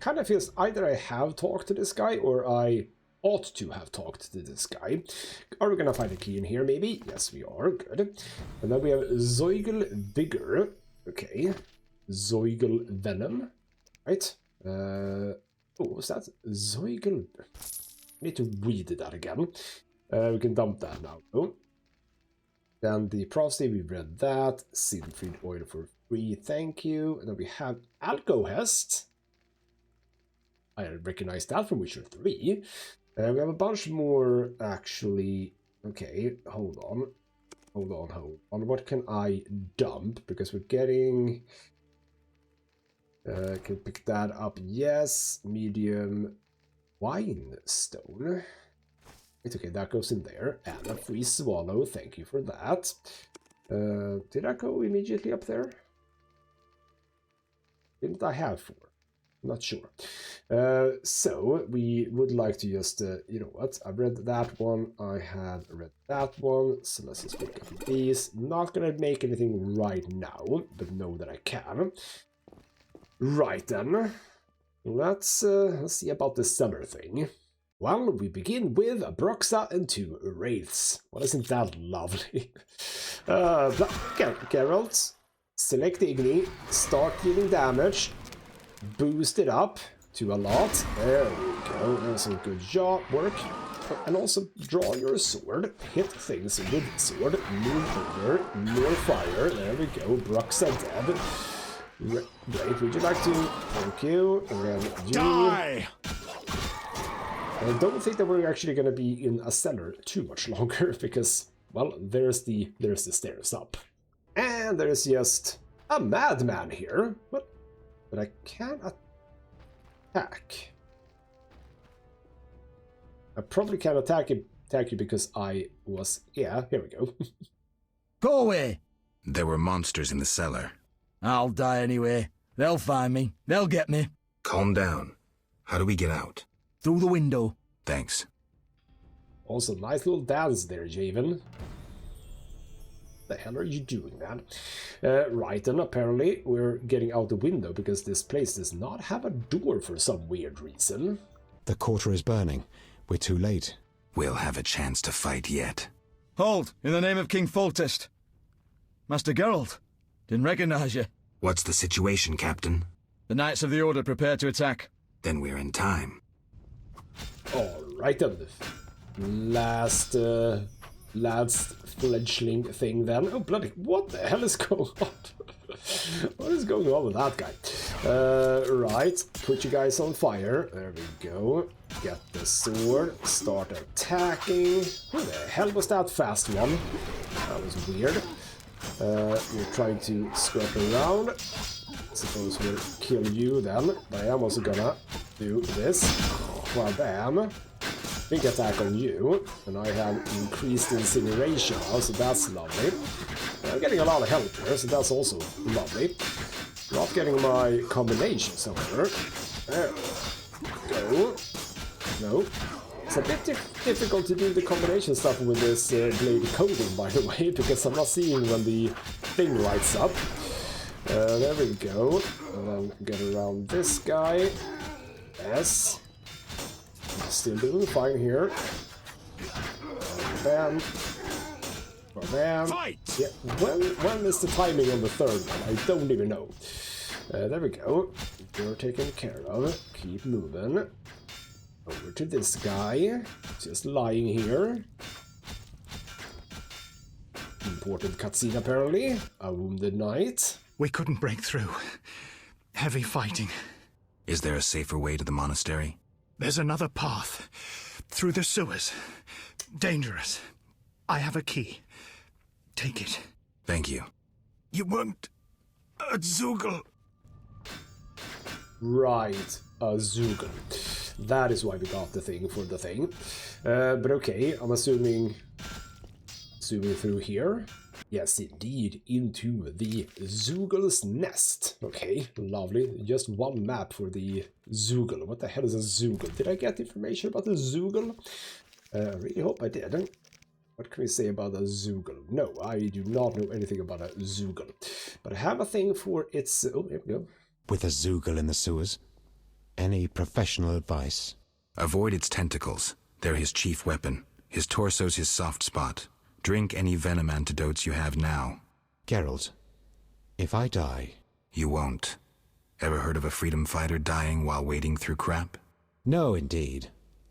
Kind of feels either I have talked to this guy or I ought to have talked to this guy. Are we gonna find a key in here, maybe? Yes, we are. Good. And then we have Zeugel Vigor. Okay. Zeugel Venom. Right. Oh, what's that? Zeugel... I need to read that again. We can dump that now. Oh. Then the Prosty, we read that. Siegfried Oil for free, thank you. And then we have Alcohest. I recognize that from Witcher 3. We have a bunch more, actually. Okay, hold on. Hold on. What can I dump? Because we're getting... can pick that up. Yes, medium wine stone. It's okay, that goes in there. And a free swallow, thank you for that. Did I go immediately up there? Didn't I have 4? I'm not sure. So, we would like to just, you know what, I've read that one, I have read that one, so let's just pick up these. Not gonna make anything right now, but know that I can. Right then, let's see about the summer thing. Well, we begin with a Broxa and 2 Wraiths. Well, isn't that lovely? Geralt, select Igni, start dealing damage, boost it up to a lot. There we go, that's some good job work. And also draw your sword, hit things with sword, move over, more fire, there we go, Broxa dead. Wait, would you like to? Thank you. And then Die! I don't think that we're actually going to be in a cellar too much longer because, well, there's the stairs up, and there's just a madman here. But I can't attack. I probably can't attack you because I was... Yeah, here we go. Go away! There were monsters in the cellar. I'll die anyway. They'll find me. They'll get me. Calm down. How do we get out? Through the window. Thanks. Also, nice little dance there, Javen. The hell are you doing, man? Right, and apparently we're getting out the window because this place does not have a door for some weird reason. The quarter is burning. We're too late. We'll have a chance to fight yet. Hold, in the name of King Foltest. Master Geralt, didn't recognize you. What's the situation, Captain? The Knights of the Order prepare to attack. Then we're in time. Alright then. Last fledgling thing then. Oh bloody, what the hell is going on? What is going on with that guy? Right, put you guys on fire. There we go. Get the sword, start attacking. Who the hell was that fast one? That was weird. You're trying to skirt around. Suppose we'll kill you then. But I am also gonna do this. Well, bam. Big attack on you. And I have increased incineration now, so that's lovely. I'm getting a lot of help here, so that's also lovely. Not getting my combinations over. There we go. No. It's a bit difficult to do the combination stuff with this blade coding, by the way, because I'm not seeing when the thing lights up. There we go. And then get around this guy. Yes. Still doing fine here. Bam. Bam. Fight! Yeah. When is the timing on the third one? I don't even know. There we go. You're taken care of. Keep moving. Over to this guy. Just lying here. Important cutscene apparently. A wounded knight. We couldn't break through. Heavy fighting. Is there a safer way to the monastery? There's another path. Through the sewers. Dangerous, I have a key. Take it. Thank you. You want a Zoogle? Right, a Zoogle. That is why we got the thing for the thing. But okay, I'm assuming through here. Yes, indeed, into the Zoogle's nest. Okay, lovely. Just one map for the Zoogle. What the hell is a Zoogle? Did I get information about the Zoogle? I really hope I did. What can we say about a Zoogle? No, I do not know anything about a Zoogle. But I have a thing for its... Oh, there we go. With a Zoogle in the sewers? Any professional advice? Avoid its tentacles. They're his chief weapon. His torso's his soft spot. Drink any venom antidotes you have now. Geralt, if I die... You won't. Ever heard of a freedom fighter dying while wading through crap? No, indeed.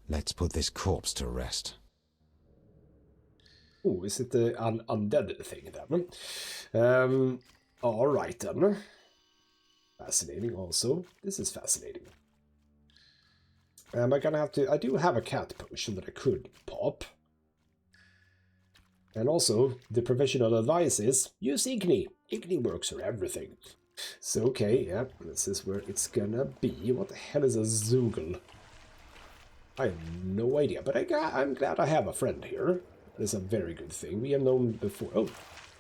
Let's put this corpse to rest. Oh, is it the undead thing then? Alright then. Fascinating also. This is fascinating. Am I gonna have to... I do have a cat potion that I could pop. And also, the professional advice is, use Igni. Igni works for everything. So, okay, yeah, this is where it's gonna be. What the hell is a Zoogle? I have no idea, but I'm glad I have a friend here. That's a very good thing. We have known before. Oh,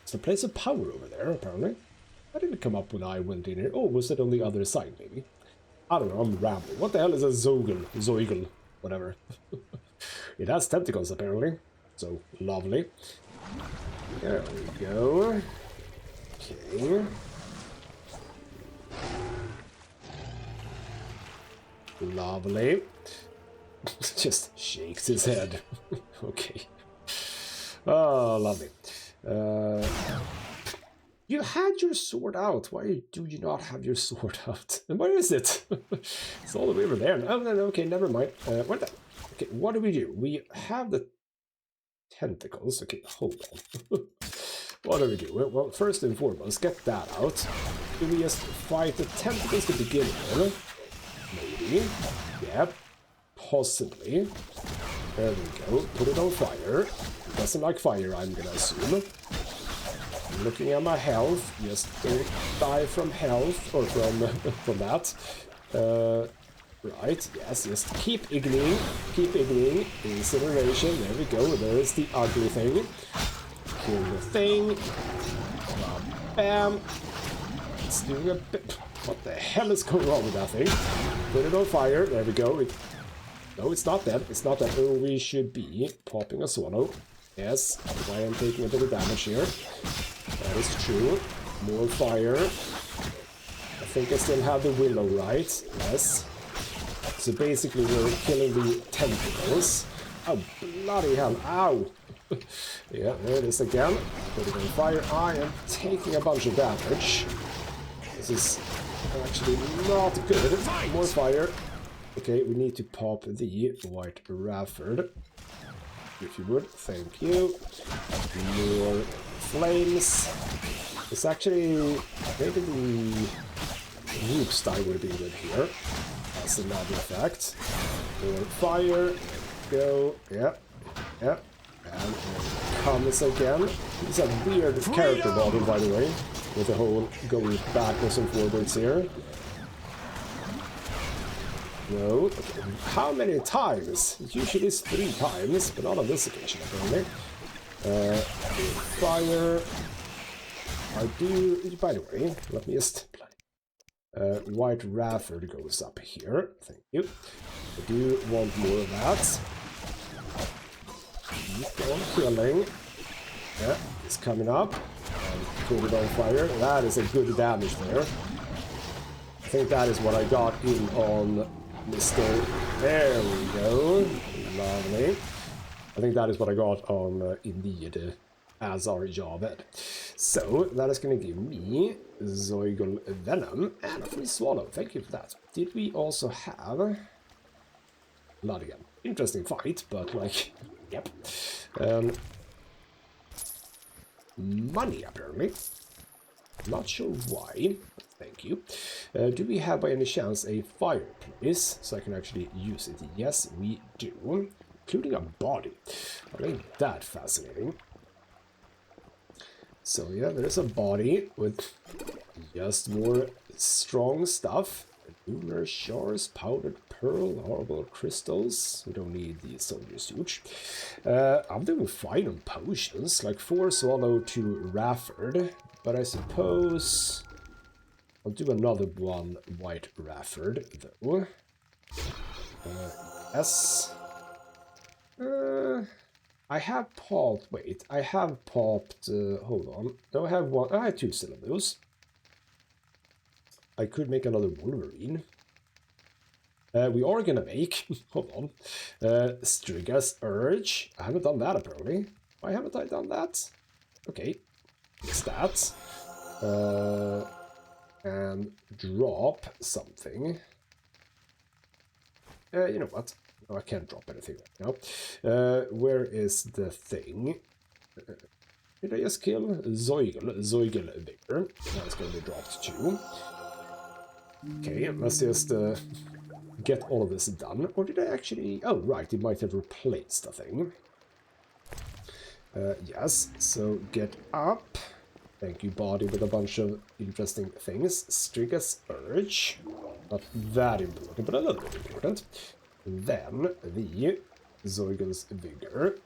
it's a place of power over there, apparently. That didn't come up when I went in here. Oh, was it on the other side, maybe? I don't know, I'm rambling. What the hell is a Zoogle? Zoigle, whatever. It has tentacles, apparently. So, lovely. There we go. Okay. Lovely. Just shakes his head. Okay. Oh, lovely. You had your sword out. Why do you not have your sword out? And where is it? It's all the way over there. Oh, no, okay, never mind. Where the... Okay, what do? We have the tentacles. Okay, hold on. What do we do? Well, first and foremost, get that out. Do we just fight the tentacles to begin with? Maybe. Yep. Possibly. There we go. Put it on fire. It doesn't like fire, I'm gonna assume. Looking at my health. Just don't die from health, or from that. Right, yes, just keep igniting. Keep igniting. Incineration. There we go. There's the ugly thing. Kill the thing. Bam. It's doing a bit... What the hell is going on with that thing? Put it on fire. There we go. No, it's not dead. It's not dead. Oh, we should be popping a swallow. Yes, why I'm taking a bit of damage here. That is true. More fire. I think I still have the willow, right? Yes. So basically we're killing the tentacles. Oh, bloody hell. Ow! Yeah, there it is again. Put it on fire. I am taking a bunch of damage. This is actually not good. More fire. Okay, we need to pop the white Rafford. If you would, thank you. More flames. It's actually... Maybe the root style would be good here. That's another effect. More fire. Go. Yep. Yep. And comes again. He's a weird character model, by the way. With the whole going backwards and forwards here. No. Okay. How many times? Usually it's 3 times, but not on this occasion, apparently. Fire. I do... By the way, let me just... White Rafford goes up here. Thank you. I do want more of that. Keep on killing. Yeah, it's coming up. And put it on fire. That is a good damage there. I think that is what I got in on Mr. There we go. Lovely. I think that is what I got on indeed Azar Javed. So that is going to give me Zoigle Venom and a free swallow. Thank you for that. Did we also have blood again? Interesting fight, but like, yep. Money apparently. Not sure why. Thank you. Do we have by any chance a fireplace so I can actually use it? Yes, we do. Including a body. I think that fascinating. So yeah, there's a body with just more strong stuff. Lunar shards, powdered pearl, horrible crystals. We don't need the soldier suit. I'm doing fine on potions, like 4 swallow, 2 Rafford. But I suppose I'll do another 1 white Rafford, though. Yes. I have popped. Wait, I have popped. Hold on. No, I have 1. I had 2 syllables. I could make another Wolverine. We are gonna make. Hold on. Striga's Urge. I haven't done that apparently. Why haven't I done that? Okay. Fix that. And drop something. You know what? No, I can't drop anything right now. Where is the thing? Did I just kill Zoigel Vigor? That's going to be dropped too. Okay, let's just get all of this done. Or did I actually... Oh, right, it might have replaced the thing. Yes, so get up. Thank you, body, with a bunch of interesting things. Striga's Urge. Not that important, but a little bit important. Then the Zoigel's Vigor.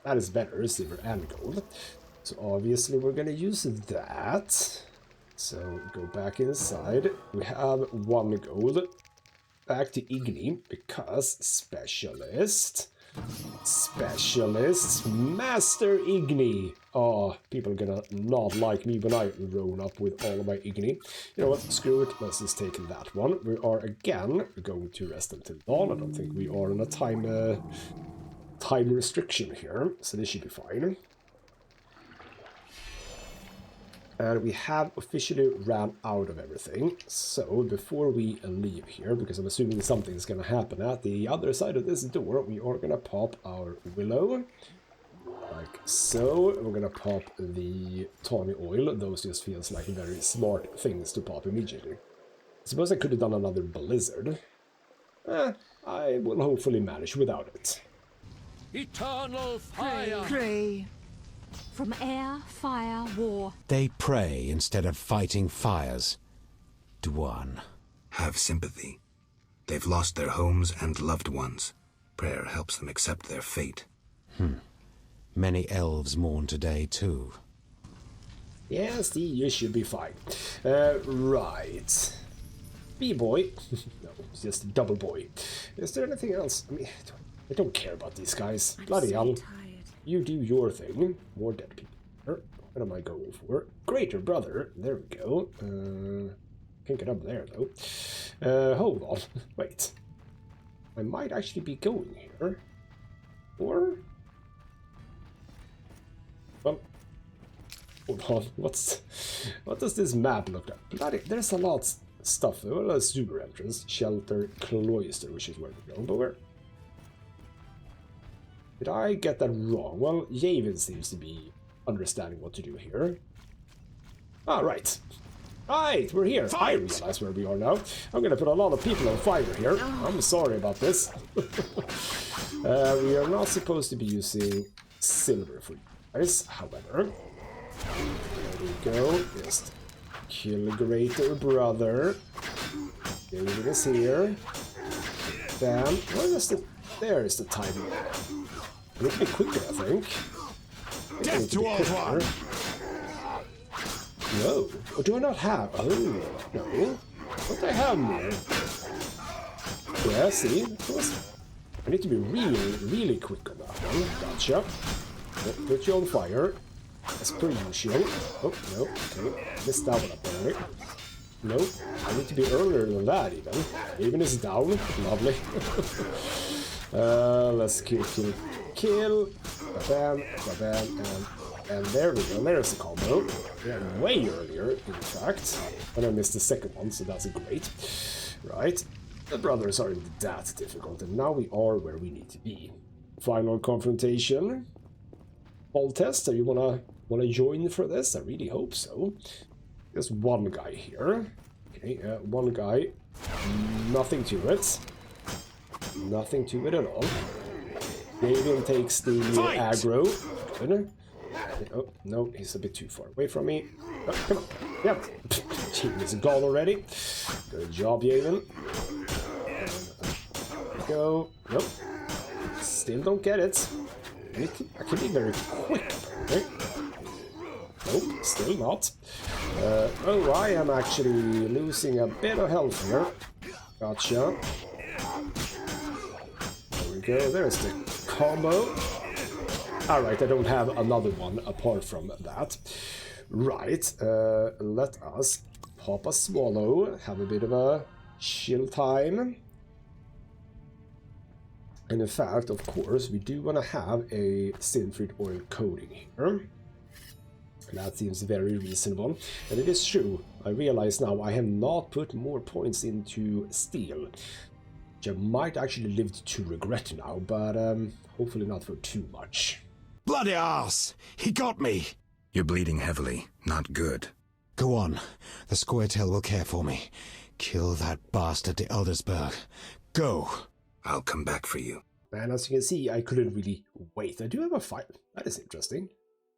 That is better, silver and gold. So obviously we're gonna use that. So go back inside. We have 1 gold. Back to Igni, because Specialist, Master Igni. Oh, people are gonna not like me when I roll up with all of my Igni. You know what, screw it, let's just take that one. We are again going to rest until dawn. I don't think we are on a time restriction here, so this should be fine. And we have officially ran out of everything. So before we leave here, because I'm assuming something's going to happen at the other side of this door, we are going to pop our willow. Like so. We're going to pop the tawny oil. Those just feels like very smart things to pop immediately. I suppose I could have done another blizzard. I will hopefully manage without it. Eternal fire! Pray. From air, fire, war. They pray instead of fighting fires. Dwan. Have sympathy. They've lost their homes and loved ones. Prayer helps them accept their fate. Many elves mourn today, too. Yes, you should be fine. Right. B-boy. No, it's just double boy. Is there anything else? I mean, I don't care about these guys. Bloody hell. You do your thing. More dead people. What am I going for? Greater brother. There we go. Can't get up there, though. Hold on. Wait. I might actually be going here. Or... Well... Hold on. What does this map look like? Bloody... There's a lot of stuff. Well, a super entrance. Shelter. Cloister, which is where we're going. But where... Did I get that wrong? Well, Javed seems to be understanding what to do here. Ah, right. Right, we're here. Fight! I realize where we are now. I'm gonna put a lot of people on fire here. I'm sorry about this. We are not supposed to be using silver for you guys, however. There we go. Just kill Greater Brother. David is here. Bam. Where is the... There is the timing. I need to be quicker, I think. Death to all one! No. Or do I not have? Oh, no. What do I have here? Yeah, see? Of course. I need to be really quick on that one. Gotcha. Put you on fire. As per usual. Oh, no. Okay. Missed that one apparently. Nope. I need to be earlier than that even. Even is down. Lovely. Let's kill. Bam, bam, and there we go. There's the combo. Yeah, way earlier, in fact. And I missed the second one, so that's great. Right. The brothers aren't that difficult, and now we are where we need to be. Final confrontation. Ball test. So you wanna join for this? I really hope so. There's one guy here. Okay, one guy. Nothing to it. Nothing to it at all. David takes the aggro. Good. Oh, no, he's a bit too far away from me. Oh, come on. Yep. He's gone already. Good job, Javen. Go. Nope. Still don't get it. I can be very quick, right? Nope, still not. Oh, I am actually losing a bit of health here. Gotcha. There we go, there's the combo. Alright, I don't have another one apart from that. Right, let us pop a swallow, have a bit of a chill time. And in fact, of course, we do want to have a synthrid oil coating here. That seems very reasonable. And it is true, I realize now I have not put more points into steel, which I might actually live to regret now, but hopefully not for too much. Bloody arse! He got me! You're bleeding heavily. Not good. Go on. The Scoia'tael will care for me. Kill that bastard to Eldersburg. Go! I'll come back for you. And as you can see, I couldn't really wait. I do have a fire. That is interesting.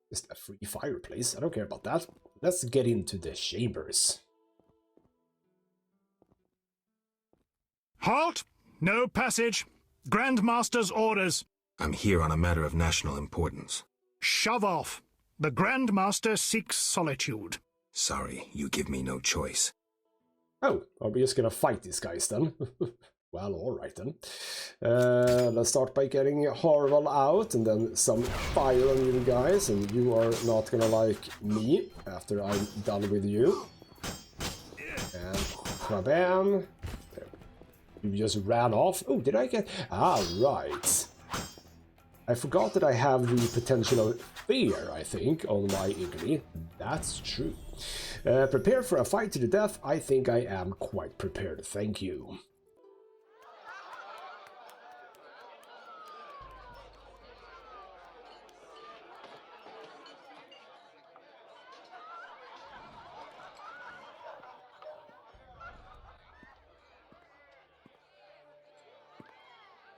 Just a free fireplace. I don't care about that. Let's get into the chambers. Halt! No passage. Grandmaster's orders. I'm here on a matter of national importance. Shove off. The Grandmaster seeks solitude. Sorry, you give me no choice. Oh, are we just gonna fight these guys then? Well, alright then. Let's start by getting Harval out, and then some fire on you guys, and you are not gonna like me after I'm done with you. And Krabam. You just ran off. Oh, did I get... Ah, right. I forgot that I have the potential of fear, I think, on my Igly. That's true. Prepare for a fight to the death. I think I am quite prepared, thank you.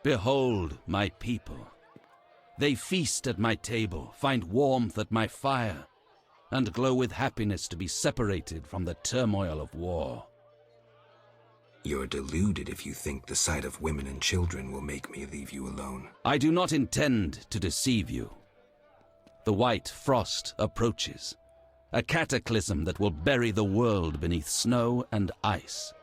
Behold my people. They feast at my table, find warmth at my fire, and glow with happiness to be separated from the turmoil of war. You're deluded if you think the sight of women and children will make me leave you alone. I do not intend to deceive you. The white frost approaches, a cataclysm that will bury the world beneath snow and ice.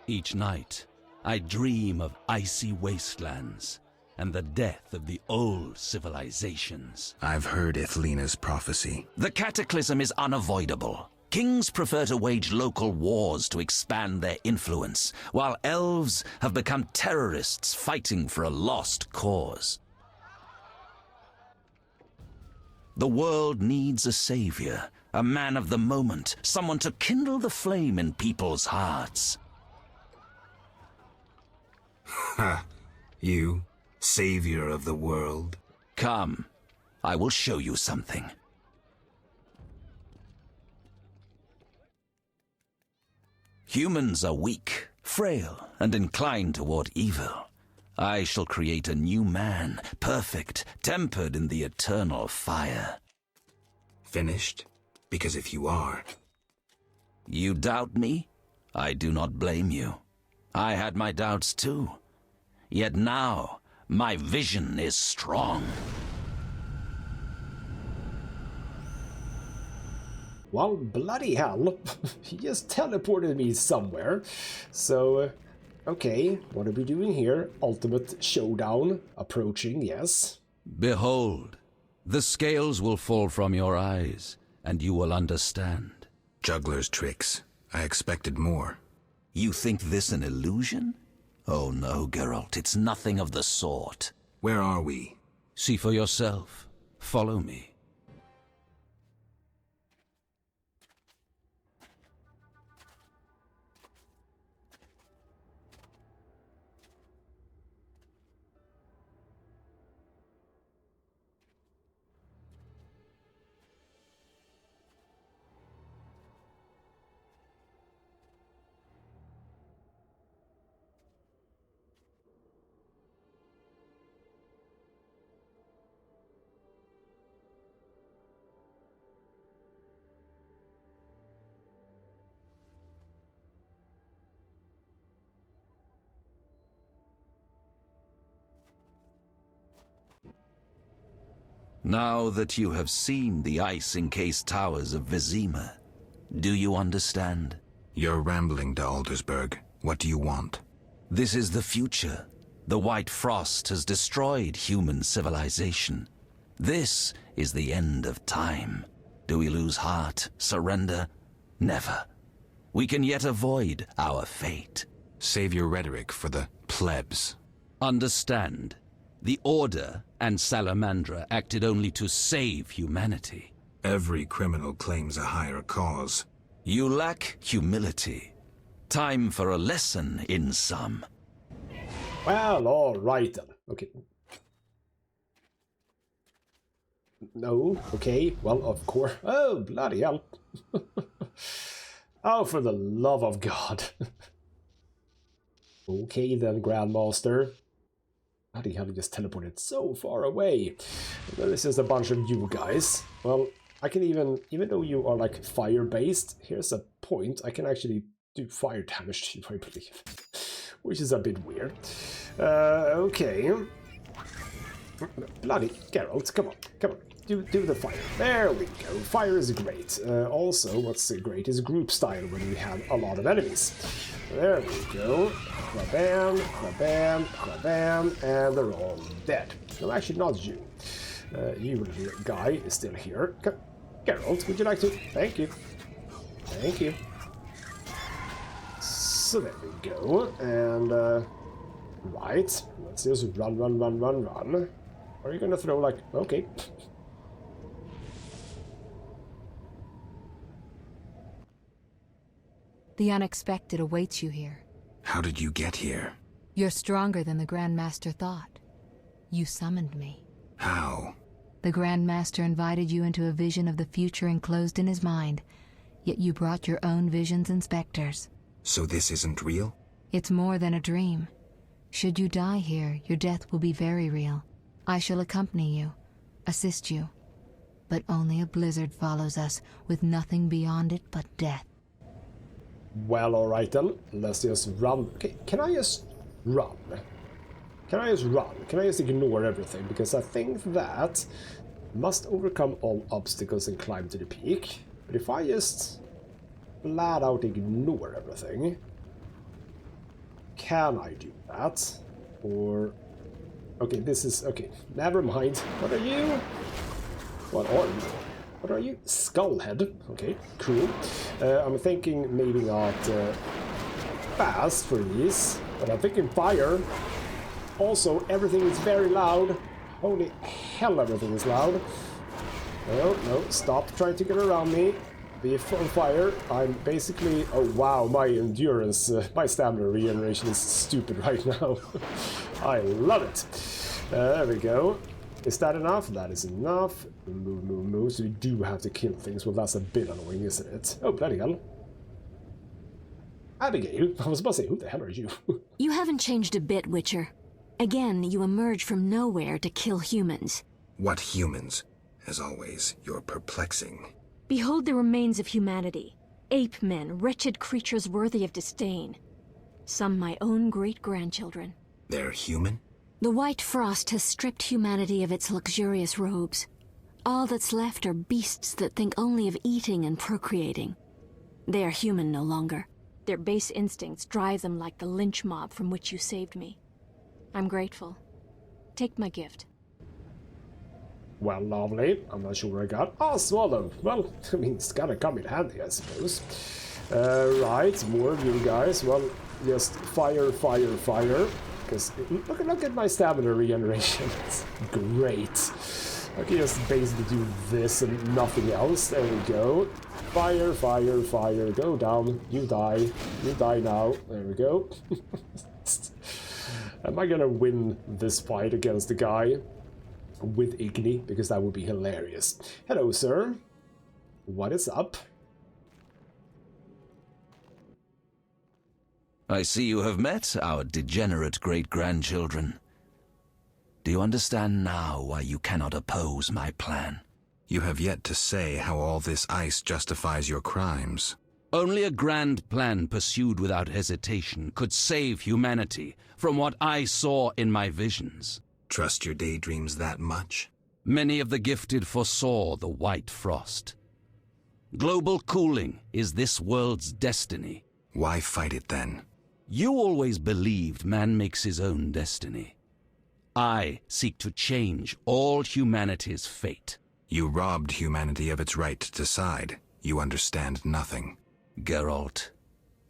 Each night, I dream of icy wastelands and the death of the old civilizations. I've heard Ithlina's prophecy. The cataclysm is unavoidable. Kings prefer to wage local wars to expand their influence, while elves have become terrorists fighting for a lost cause. The world needs a savior, a man of the moment, someone to kindle the flame in people's hearts. Ha! You, savior of the world? Come, I will show you something. Humans are weak, frail, and inclined toward evil. I shall create a new man, perfect, tempered in the eternal fire. Finished? Because if you are... You doubt me? I do not blame you. I had my doubts too. Yet now, my vision is strong. Well, bloody hell. He just teleported me somewhere. So, okay, what are we doing here? Ultimate showdown approaching, yes. Behold, the scales will fall from your eyes, and you will understand. Juggler's tricks. I expected more. You think this an illusion? Oh no, Geralt, it's nothing of the sort. Where are we? See for yourself. Follow me. Now that you have seen the ice-encased towers of Vizima, do you understand? You're rambling, de Aldersberg. What do you want? This is the future. The White Frost has destroyed human civilization. This is the end of time. Do we lose heart, surrender? Never. We can yet avoid our fate. Save your rhetoric for the plebs. Understand. The Order and Salamandra acted only to save humanity. Every criminal claims a higher cause. You lack humility. Time for a lesson in some. Well, alright then. Okay. No, okay, well, of course. Oh, bloody hell. Oh, for the love of God. Okay then, Grandmaster. Bloody hell, he just teleported so far away. And then this is a bunch of you guys. Well, I can even though you are like fire-based, here's a point. I can actually do fire damage to you, I believe. Which is a bit weird. Okay. Bloody Geralt, come on, come on. Do the fire. There we go. Fire is great. Also, what's great is group style when we have a lot of enemies. There we go. Bam, bam, bam, and they're all dead. No, actually not you. You guy is still here. Geralt, would you like to? Thank you. Thank you. So there we go. And right. Let's just run. Are you gonna throw like? Okay. The unexpected awaits you here. How did you get here? You're stronger than the Grand Master thought. You summoned me. How? The Grand Master invited you into a vision of the future enclosed in his mind, yet you brought your own visions and specters. So this isn't real? It's more than a dream. Should you die here, your death will be very real. I shall accompany you, assist you. But only a blizzard follows us, with nothing beyond it but death. Well, alright then. Let's just run. Okay, can I just run? Can I just run? Can I just ignore everything? Because I think that must overcome all obstacles and climb to the peak. But if I just flat out ignore everything, can I do that? Or... okay, this is... okay, never mind. What are you? What are you? What are you? Skullhead. Okay, cool. I'm thinking maybe not fast for these, but I'm thinking fire. Also, everything is very loud. Holy hell, everything is loud. No, stop trying to get around me. Be on fire. I'm basically... oh wow, my endurance, my stamina regeneration is stupid right now. I love it. There we go. Is that enough? That is enough. Move. So we do have to kill things. Well, that's a bit annoying, isn't it? Oh, bloody hell. Abigail? I was about to say, who the hell are you? You haven't changed a bit, Witcher. Again, you emerge from nowhere to kill humans. What humans? As always, you're perplexing. Behold the remains of humanity. Ape men, wretched creatures worthy of disdain. Some my own great-grandchildren. They're human? The White Frost has stripped humanity of its luxurious robes. All that's left are beasts that think only of eating and procreating. They are human no longer. Their base instincts drive them like the lynch mob from which you saved me. I'm grateful. Take my gift. Well, lovely. I'm not sure what I got. Oh, swallow. Well, I mean, it's gotta come in handy, I suppose. Right, more of you guys. Well, just fire. Because look at my stamina regeneration. It's great. I can just basically do this and nothing else. There we go. Fire. Go down. You die. You die now. There we go. Am I gonna win this fight against the guy with Igni? Because that would be hilarious. Hello, sir. What is up? I see you have met our degenerate great-grandchildren. Do you understand now why you cannot oppose my plan? You have yet to say how all this ice justifies your crimes. Only a grand plan pursued without hesitation could save humanity from what I saw in my visions. Trust your daydreams that much? Many of the gifted foresaw the white frost. Global cooling is this world's destiny. Why fight it then? You always believed man makes his own destiny. I seek to change all humanity's fate. You robbed humanity of its right to decide. You understand nothing. Geralt,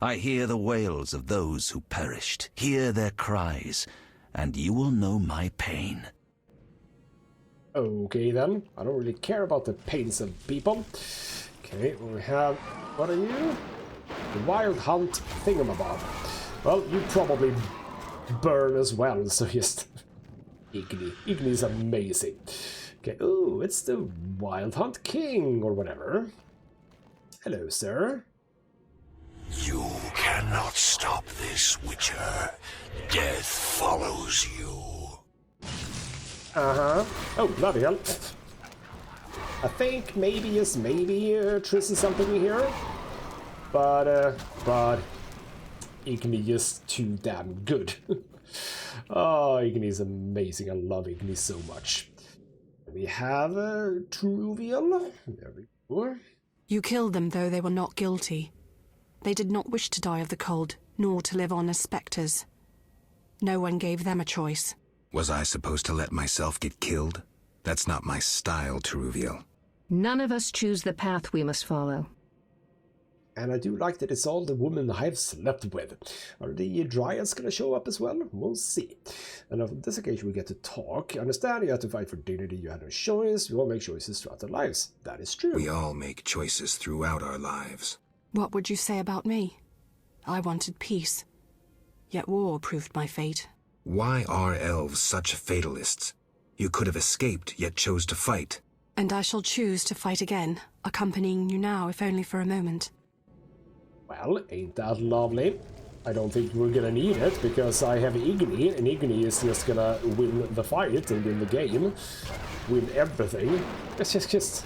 I hear the wails of those who perished, hear their cries, and you will know my pain. Okay then, I don't really care about the pains of people. Okay, we have... what are you? The Wild Hunt Thingamabob. Well, you probably burn as well, so just... Igni. Igni's amazing. Okay, ooh, it's the Wild Hunt King, or whatever. Hello, sir. You cannot stop this, Witcher. Death follows you. Uh-huh. Oh, bloody hell. I think maybe, yes, maybe Triss is something here. But Igni is too damn good. Oh, Igni is amazing. I love Igni so much. We have Truvial. There we go. You killed them, though they were not guilty. They did not wish to die of the cold, nor to live on as spectres. No one gave them a choice. Was I supposed to let myself get killed? That's not my style, Truvial. None of us choose the path we must follow. And I do like that it's all the women I've slept with. Are the Dryads gonna show up as well? We'll see. And on this occasion we get to talk. Understand you have to fight for dignity, you had no choice. We all make choices throughout our lives. That is true. We all make choices throughout our lives. What would you say about me? I wanted peace. Yet war proved my fate. Why are elves such fatalists? You could have escaped, yet chose to fight. And I shall choose to fight again, accompanying you now, if only for a moment. Well, ain't that lovely? I don't think we're gonna need it, because I have Igni, and Igni is just gonna win the fight and win the game. Win everything. It's just...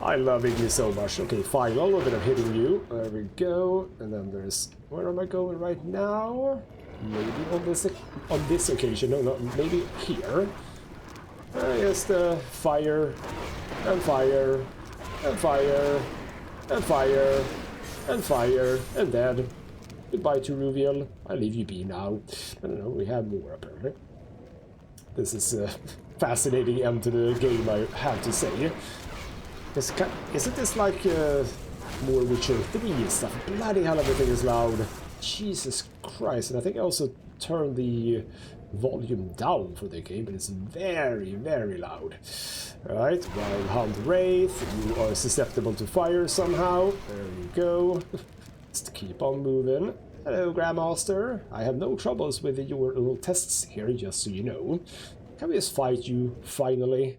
I love Igni so much. Okay, final, a little bit of hitting you. There we go. And then there's... where am I going right now? Maybe on this occasion. No, not maybe here. Just fire, and fire, and fire, and fire, and fire, and dead. Goodbye to Ruviel. I leave you be now. I don't know, we have more apparently. This is a fascinating end to the game, I have to say. Isn't this like more Witcher 3 stuff? Bloody hell, everything is loud. Jesus Christ, and I think I also turned the volume down for the game, but it's very, very loud. Alright, Wild Hunt Wraith, you are susceptible to fire somehow. There you go. Just keep on moving. Hello, Grandmaster. I have no troubles with your little tests here, just so you know. Can we just fight you, finally?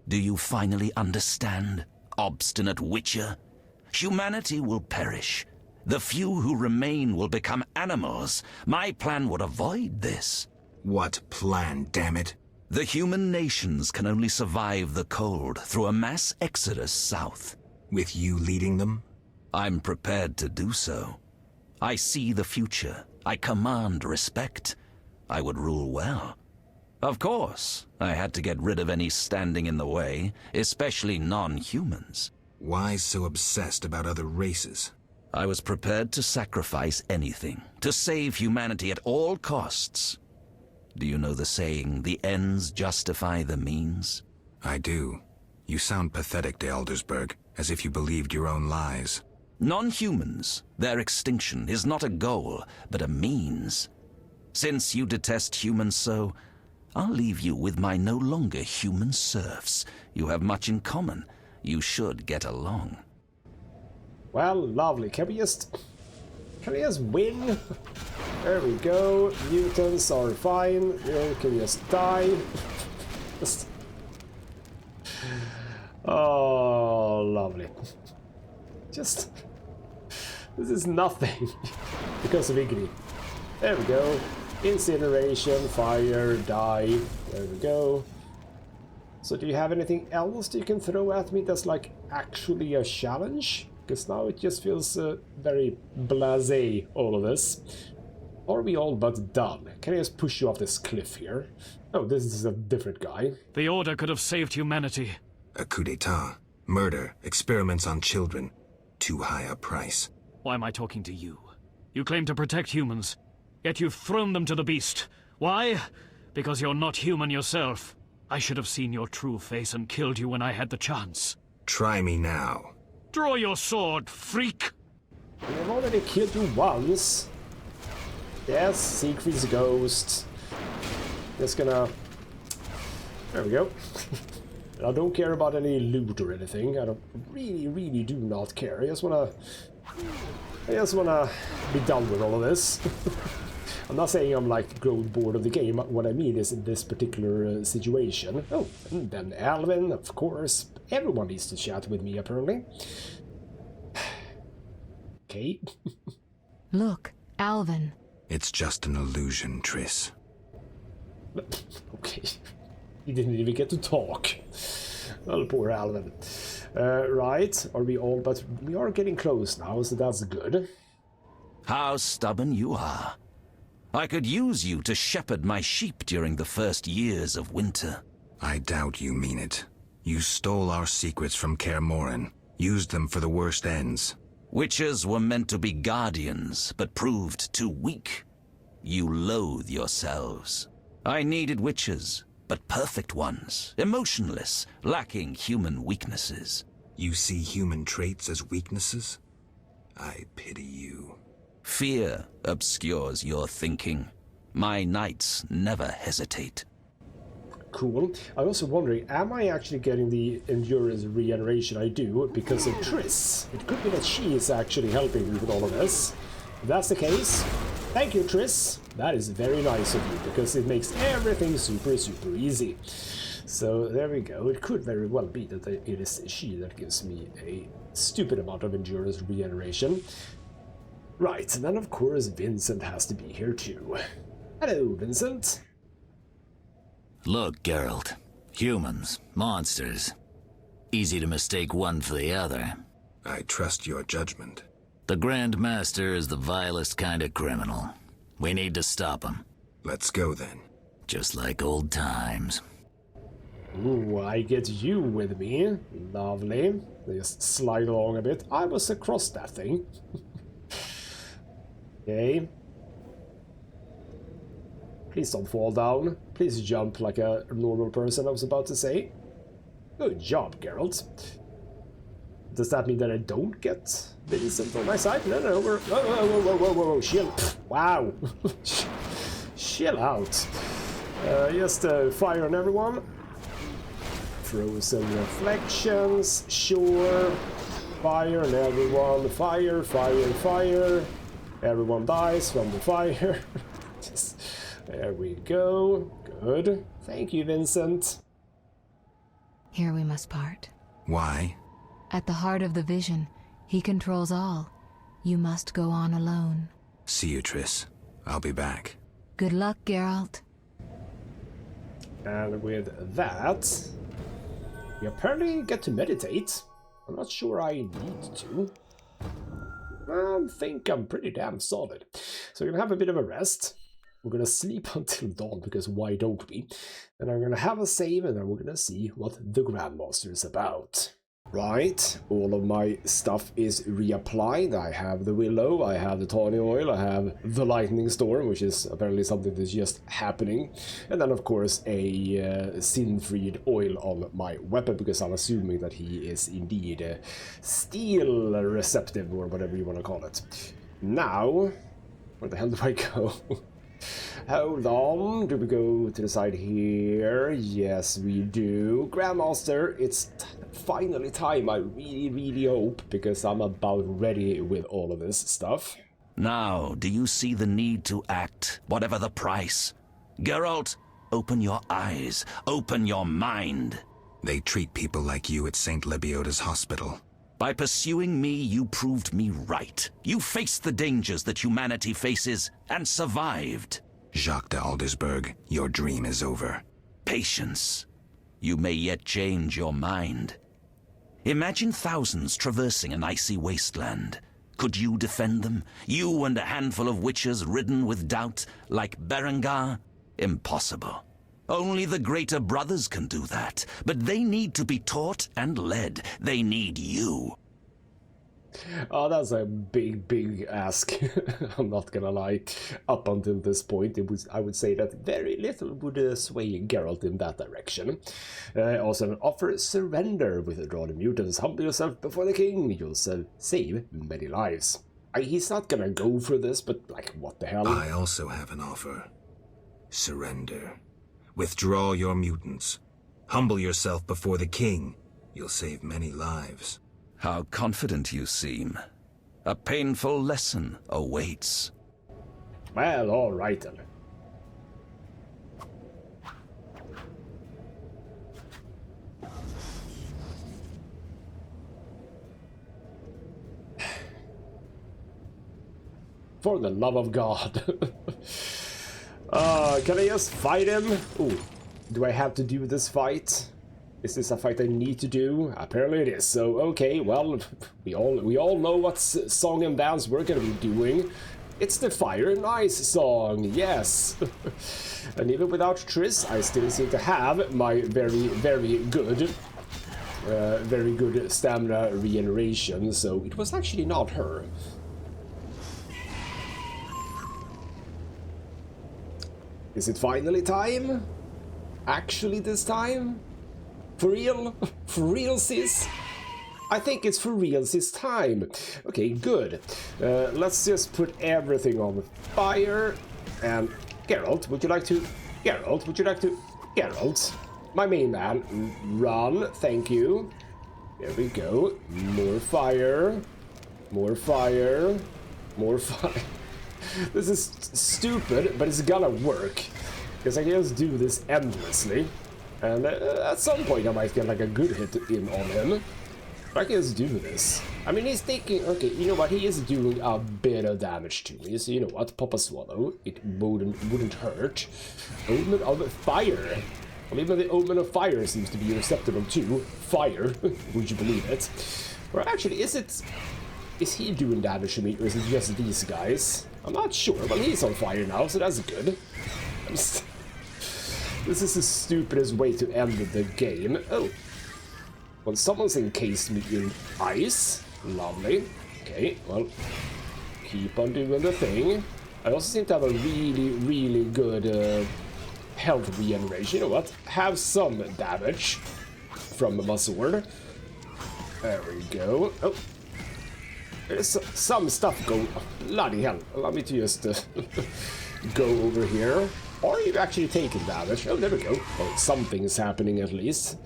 Do you finally understand, obstinate Witcher? Humanity will perish. The few who remain will become animals. My plan would avoid this. What plan, damn it? The human nations can only survive the cold through a mass exodus south. With you leading them? I'm prepared to do so. I see the future. I command respect. I would rule well. Of course, I had to get rid of any standing in the way, especially non-humans. Why so obsessed about other races? I was prepared to sacrifice anything, to save humanity at all costs. Do you know the saying, the ends justify the means? I do. You sound pathetic, de Aldersberg, as if you believed your own lies. Non-humans, their extinction is not a goal, but a means. Since you detest humans so, I'll leave you with my no longer human serfs. You have much in common. You should get along. Well, lovely. Can we just win? There we go. Mutants are fine. You can just die. Oh, lovely. This is nothing because of Igni. There we go. Incineration, fire, die. There we go. So do you have anything else that you can throw at me that's like actually a challenge? Because now it just feels very blasé, all of this. Are we all but done? Can I just push you off this cliff here? Oh, this is a different guy. The Order could have saved humanity. A coup d'etat, murder, experiments on children. Too high a price. Why am I talking to you? You claim to protect humans, yet you've thrown them to the beast. Why? Because you're not human yourself. I should have seen your true face and killed you when I had the chance. Try me now. Draw your sword, freak! I've already killed you once. Yes, Siegfried's ghost. Just gonna... There we go. I don't care about any loot or anything. I don't really do not care. I just wanna be done with all of this. I'm not saying I'm like growing bored of the game. What I mean is in this particular situation. Oh, and then Alvin, of course. Everyone needs to chat with me, apparently. Okay. Look, Alvin. It's just an illusion, Triss. Okay. He didn't even get to talk. Well, poor Alvin. Right, are we all... But we are getting close now, so that's good. How stubborn you are. I could use you to shepherd my sheep during the first years of winter. I doubt you mean it. You stole our secrets from Kaer Morhen, used them for the worst ends. Witchers were meant to be guardians, but proved too weak. You loathe yourselves. I needed witchers, but perfect ones, emotionless, lacking human weaknesses. You see human traits as weaknesses? I pity you. Fear obscures your thinking. My knights never hesitate. Cool. I'm also wondering, am I actually getting the endurance regeneration I do because of Triss? It could be that she is actually helping me with all of this. If that's the case, thank you, Triss. That is very nice of you, because it makes everything super easy. So there we go. It could very well be that it is she that gives me a stupid amount of endurance regeneration. Right, and then of course Vincent has to be here too. Hello, Vincent. Look, Geralt. Humans, monsters. Easy to mistake one for the other. I trust your judgment. The Grand Master is the vilest kind of criminal. We need to stop him. Let's go then. Just like old times. Ooh, I get you with me. Lovely. Just slide along a bit. I was across that thing. Okay. Please don't fall down. Please jump like a normal person, I was about to say. Good job, Geralt. Does that mean that I don't get Vincent on my side? No, whoa, chill. Wow. Chill out. Just fire on everyone. Throw some reflections, sure. Fire on everyone. Fire. Everyone dies from the fire. There we go. Good. Thank you, Vincent. Here we must part. Why? At the heart of the vision, he controls all. You must go on alone. See you, Triss. I'll be back. Good luck, Geralt. And with that, we apparently get to meditate. I'm not sure I need to. I think I'm pretty damn solid. So we're gonna have a bit of a rest. We're gonna sleep until dawn, because why don't we? And I'm gonna have a save, and then we're gonna see what the Grandmaster is about. Right, all of my stuff is reapplied. I have the willow, I have the tawny oil, I have the lightning storm, which is apparently something that's just happening. And then of course a Sinfried oil on my weapon, because I'm assuming that he is indeed steel receptive, or whatever you want to call it. Now, where the hell do I go? Hold on, do we go to the side here? Yes, we do. Grandmaster, it's finally time, I really hope, because I'm about ready with all of this stuff. Now, do you see the need to act, whatever the price? Geralt, open your eyes, open your mind. They treat people like you at St. Lebioda's hospital. By pursuing me, you proved me right. You faced the dangers that humanity faces, and survived. Jacques de Aldersberg, your dream is over. Patience. You may yet change your mind. Imagine thousands traversing an icy wasteland, Could you defend them? You and a handful of witches ridden with doubt, like Berengar? Impossible. Only the greater brothers can do that, but they need to be taught and led. They need you. Oh, that's a big ask. I'm not gonna lie. Up until this point, I would say that very little would sway Geralt in that direction. Also, offer surrender. Withdraw the mutants. Humble yourself before the king. You'll save many lives. He's not gonna go for this, but like, what the hell? I also have an offer. Surrender. Withdraw your mutants. Humble yourself before the king. You'll save many lives. How confident you seem. A painful lesson awaits. Well, all right then. For the love of God. Can I just fight him? Ooh, do I have to do this fight? Is this a fight I need to do? Apparently it is. So, okay, well, we all know what song and dance we're gonna be doing. It's the Fire and Ice song, yes. And even without Triss, I still seem to have my very good stamina regeneration. So it was actually not her. Is it finally time? Actually this time? For real? For real, sis? I think it's for real this time. Okay, good. Let's just put everything on fire. And Geralt, would you like to? Geralt, would you like to? Geralt, my main man, run. Thank you. There we go. More fire. More fire. More fire. This is stupid, but it's gonna work. Because I can just do this endlessly. And at some point I might get like a good hit in on him. But I can just do this. I mean, he's taking... Okay, you know what? He is doing a bit of damage to me. So you know what? Pop a swallow. It wouldn't hurt. Omen of fire. Well, even the omen of fire seems to be receptible to fire. Would you believe it? Or actually, is he doing damage to me, or is it just these guys? I'm not sure. Well, he's on fire now, so that's good. This is the stupidest way to end the game. Oh. Well, someone's encased me in ice. Lovely. Okay, well, keep on doing the thing. I also seem to have a really good health regeneration. You know what? Have some damage from my sword. There we go. Oh. There's some stuff going... Oh, bloody hell. Allow me to just go over here. Or are you actually taking damage? Oh, there we go. Well, something is happening at least.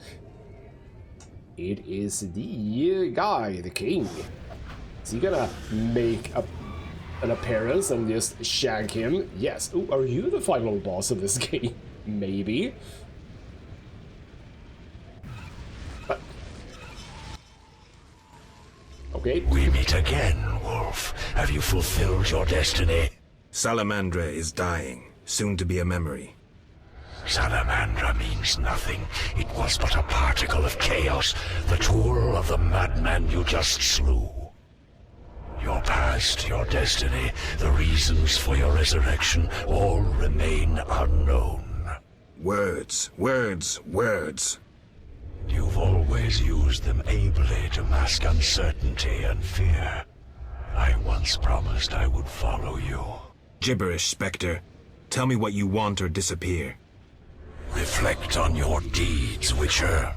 It is the guy, the king. Is he gonna make an appearance and just shag him? Yes. Ooh, are you the final boss of this game? Maybe. But... Okay. We meet again, Wolf. Have you fulfilled your destiny? Salamandra is dying, soon to be a memory. Salamandra means nothing. It was but a particle of chaos, the tool of the madman you just slew. Your past, your destiny, the reasons for your resurrection, all remain unknown. Words, words, words. You've always used them ably to mask uncertainty and fear. I once promised I would follow you. Gibberish, Spectre. Tell me what you want or disappear. Reflect on your deeds, Witcher.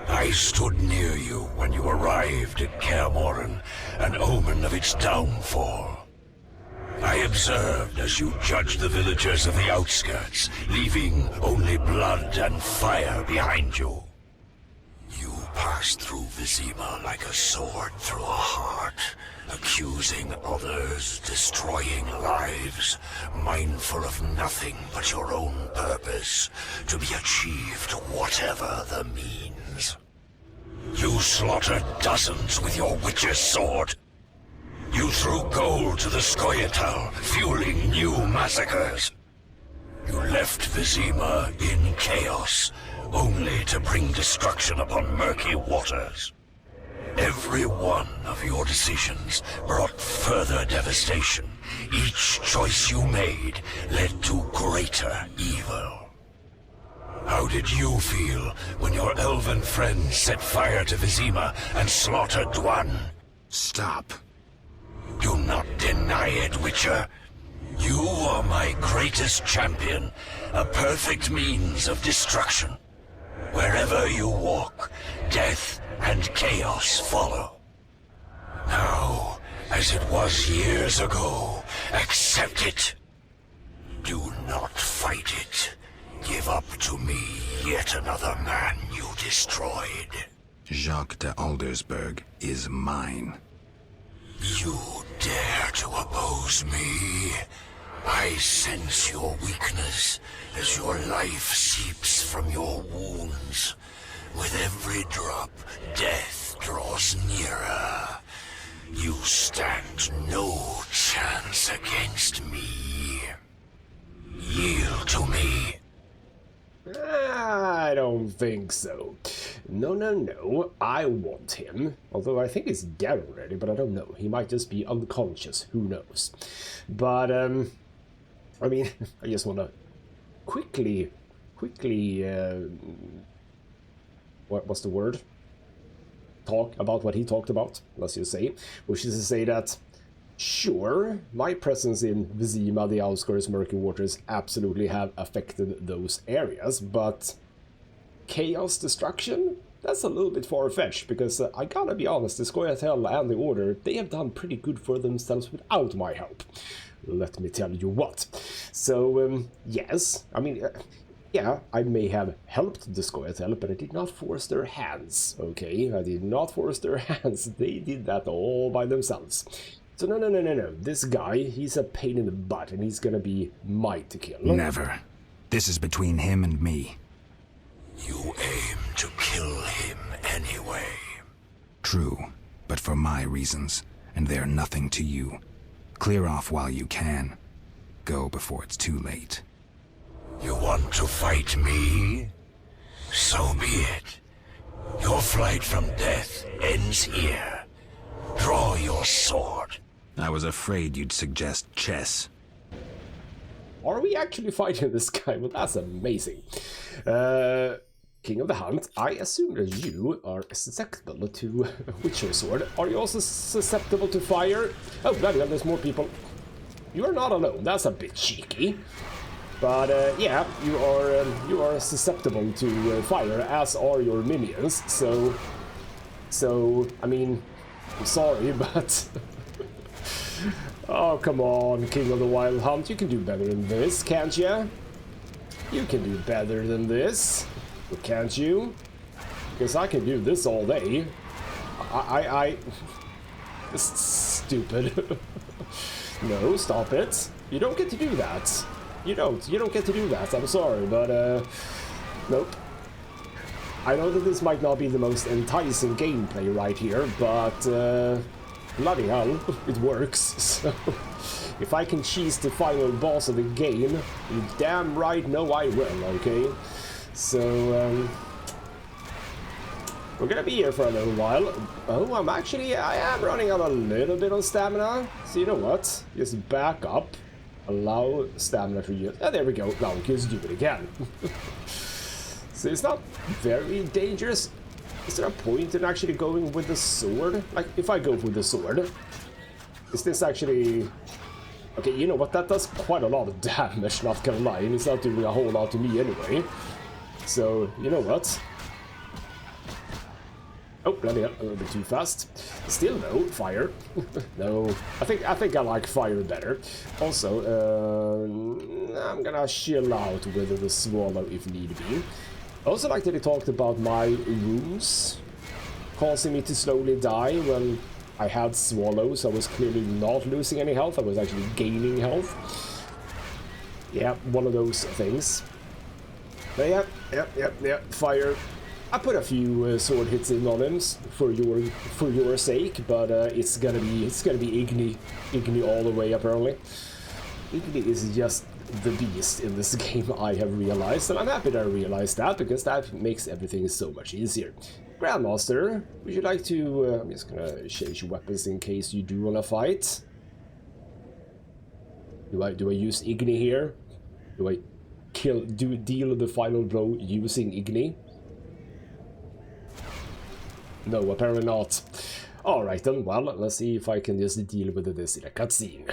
I stood near you when you arrived at Kaer Morhen, an omen of its downfall. I observed as you judged the villagers of the outskirts, leaving only blood and fire behind you. You passed through Vizima like a sword through a heart, accusing others, destroying lives, mindful of nothing but your own purpose, to be achieved whatever the means. You slaughtered dozens with your witch's sword. You threw gold to the Scoia'tael, fueling new massacres. You left Vizima in chaos, only to bring destruction upon murky waters. Every one of your decisions brought further devastation. Each choice you made led to greater evil. How did you feel when your elven friends set fire to Vizima and slaughtered Dwan? Stop. Do not deny it, Witcher. You are my greatest champion, a perfect means of destruction. Wherever you walk, death and chaos follow. Now, as it was years ago, accept it. Do not fight it. Give up to me yet another man you destroyed. Jacques de Aldersberg is mine. You dare to oppose me? I sense your weakness as your life seeps from your wounds. With every drop, death draws nearer. You stand no chance against me. Yield to me. I don't think so. No. I want him. Although I think he's dead already, but I don't know. He might just be unconscious. Who knows? But, I mean, I just want to quickly, what's the word? Talk about what he talked about, let's just say. Which is to say that, sure, my presence in Vizima, the outskirts, Murky Waters, absolutely have affected those areas, but chaos destruction? That's a little bit far-fetched, because I gotta be honest, the Scoia'tael and the Order, they have done pretty good for themselves without my help. Let me tell you what. So, yes, I mean, yeah, I may have helped the Scoia'tael, but I did not force their hands, okay? I did not force their hands. They did that all by themselves. So no. This guy, he's a pain in the butt, and he's gonna be mine to kill. Never. This is between him and me. You aim to kill him anyway. True, but for my reasons, and they're nothing to you. Clear off while you can. Go before it's too late. You want to fight me? So be it. Your flight from death ends here. Draw your sword. I was afraid you'd suggest chess. Are we actually fighting this guy? Well, that's amazing. King of the Hunt, I assume that you are susceptible to Witcher Sword. Are you also susceptible to fire? Oh, bloody hell, there's more people. You are not alone. That's a bit cheeky. But yeah, you are susceptible to fire, as are your minions. So I mean, I'm sorry, but oh, come on, King of the Wild Hunt, you can do better than this, can't you? You can do better than this, can't you? Because I can do this all day. This is stupid. No, stop it. You don't get to do that. You don't get to do that. I'm sorry, but nope. I know that this might not be the most enticing gameplay right here, but bloody hell, it works. So if I can cheese the final boss of the game, you damn right know I will, okay? So we're gonna be here for a little while. Oh, I am running out a little bit of stamina. So you know what? Just back up. Allow stamina to use. Oh, there we go. Now we can just do it again. So it's not very dangerous. Is there a point in actually going with the sword? Like, if I go with the sword, is this actually... Okay, you know what? That does quite a lot of damage, not gonna lie. And it's not doing a whole lot to me anyway. So, you know what? Oh, bloody hell, a little bit too fast. Still though, fire. No, I think I like fire better. Also, I'm gonna chill out with the swallow if need be. I also like that he talked about my wounds causing me to slowly die when I had swallows. I was clearly not losing any health, I was actually gaining health. Yeah, one of those things. But yeah, fire. I put a few sword hits in on him for your sake, but it's gonna be Igni all the way apparently. Igni is just the beast in this game, I have realized, and I'm happy that I realized that, because that makes everything so much easier. Grandmaster, would you like to... I'm just gonna change weapons in case you do want to fight. Do I use Igni here? Do I deal the final blow using Igni? No, apparently not. Alright then, well, let's see if I can just deal with this in a cutscene.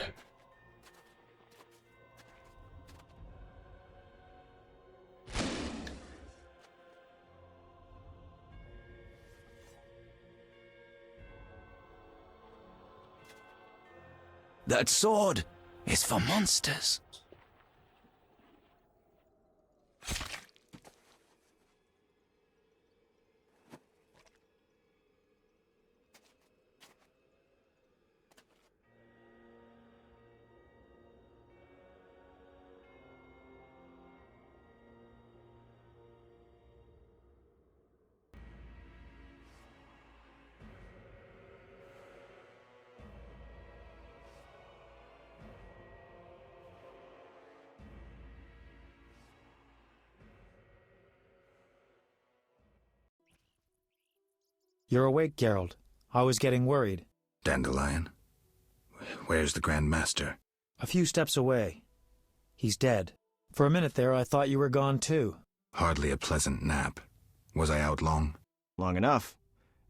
That sword is for monsters. You're awake, Geralt. I was getting worried. Dandelion? Where's the Grand Master? A few steps away. He's dead. For a minute there, I thought you were gone too. Hardly a pleasant nap. Was I out long? Long enough.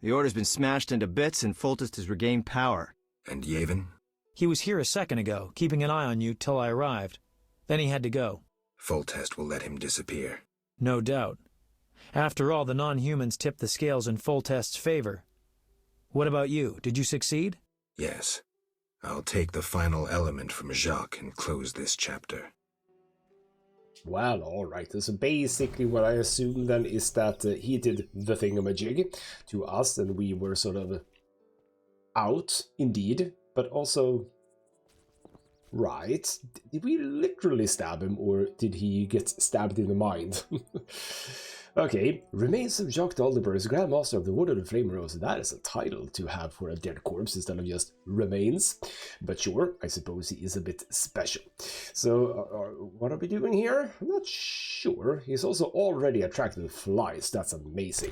The Order's been smashed into bits and Foltest has regained power. And Yavin? He was here a second ago, keeping an eye on you till I arrived. Then he had to go. Foltest will let him disappear. No doubt. After all, the non-humans tipped the scales in Foltest's favor. What about you? Did you succeed? Yes. I'll take the final element from Jacques and close this chapter. Well, alright. So basically what I assume then is that he did the thingamajig to us and we were sort of out, indeed, but also... Right. Did we literally stab him or did he get stabbed in the mind? Okay, remains of Jacques d'Alderberg's Grand Master of the Wood of the Flame Rose. That is a title to have for a dead corpse instead of just remains. But sure, I suppose he is a bit special. So, what are we doing here? I'm not sure. He's also already attracted flies. That's amazing.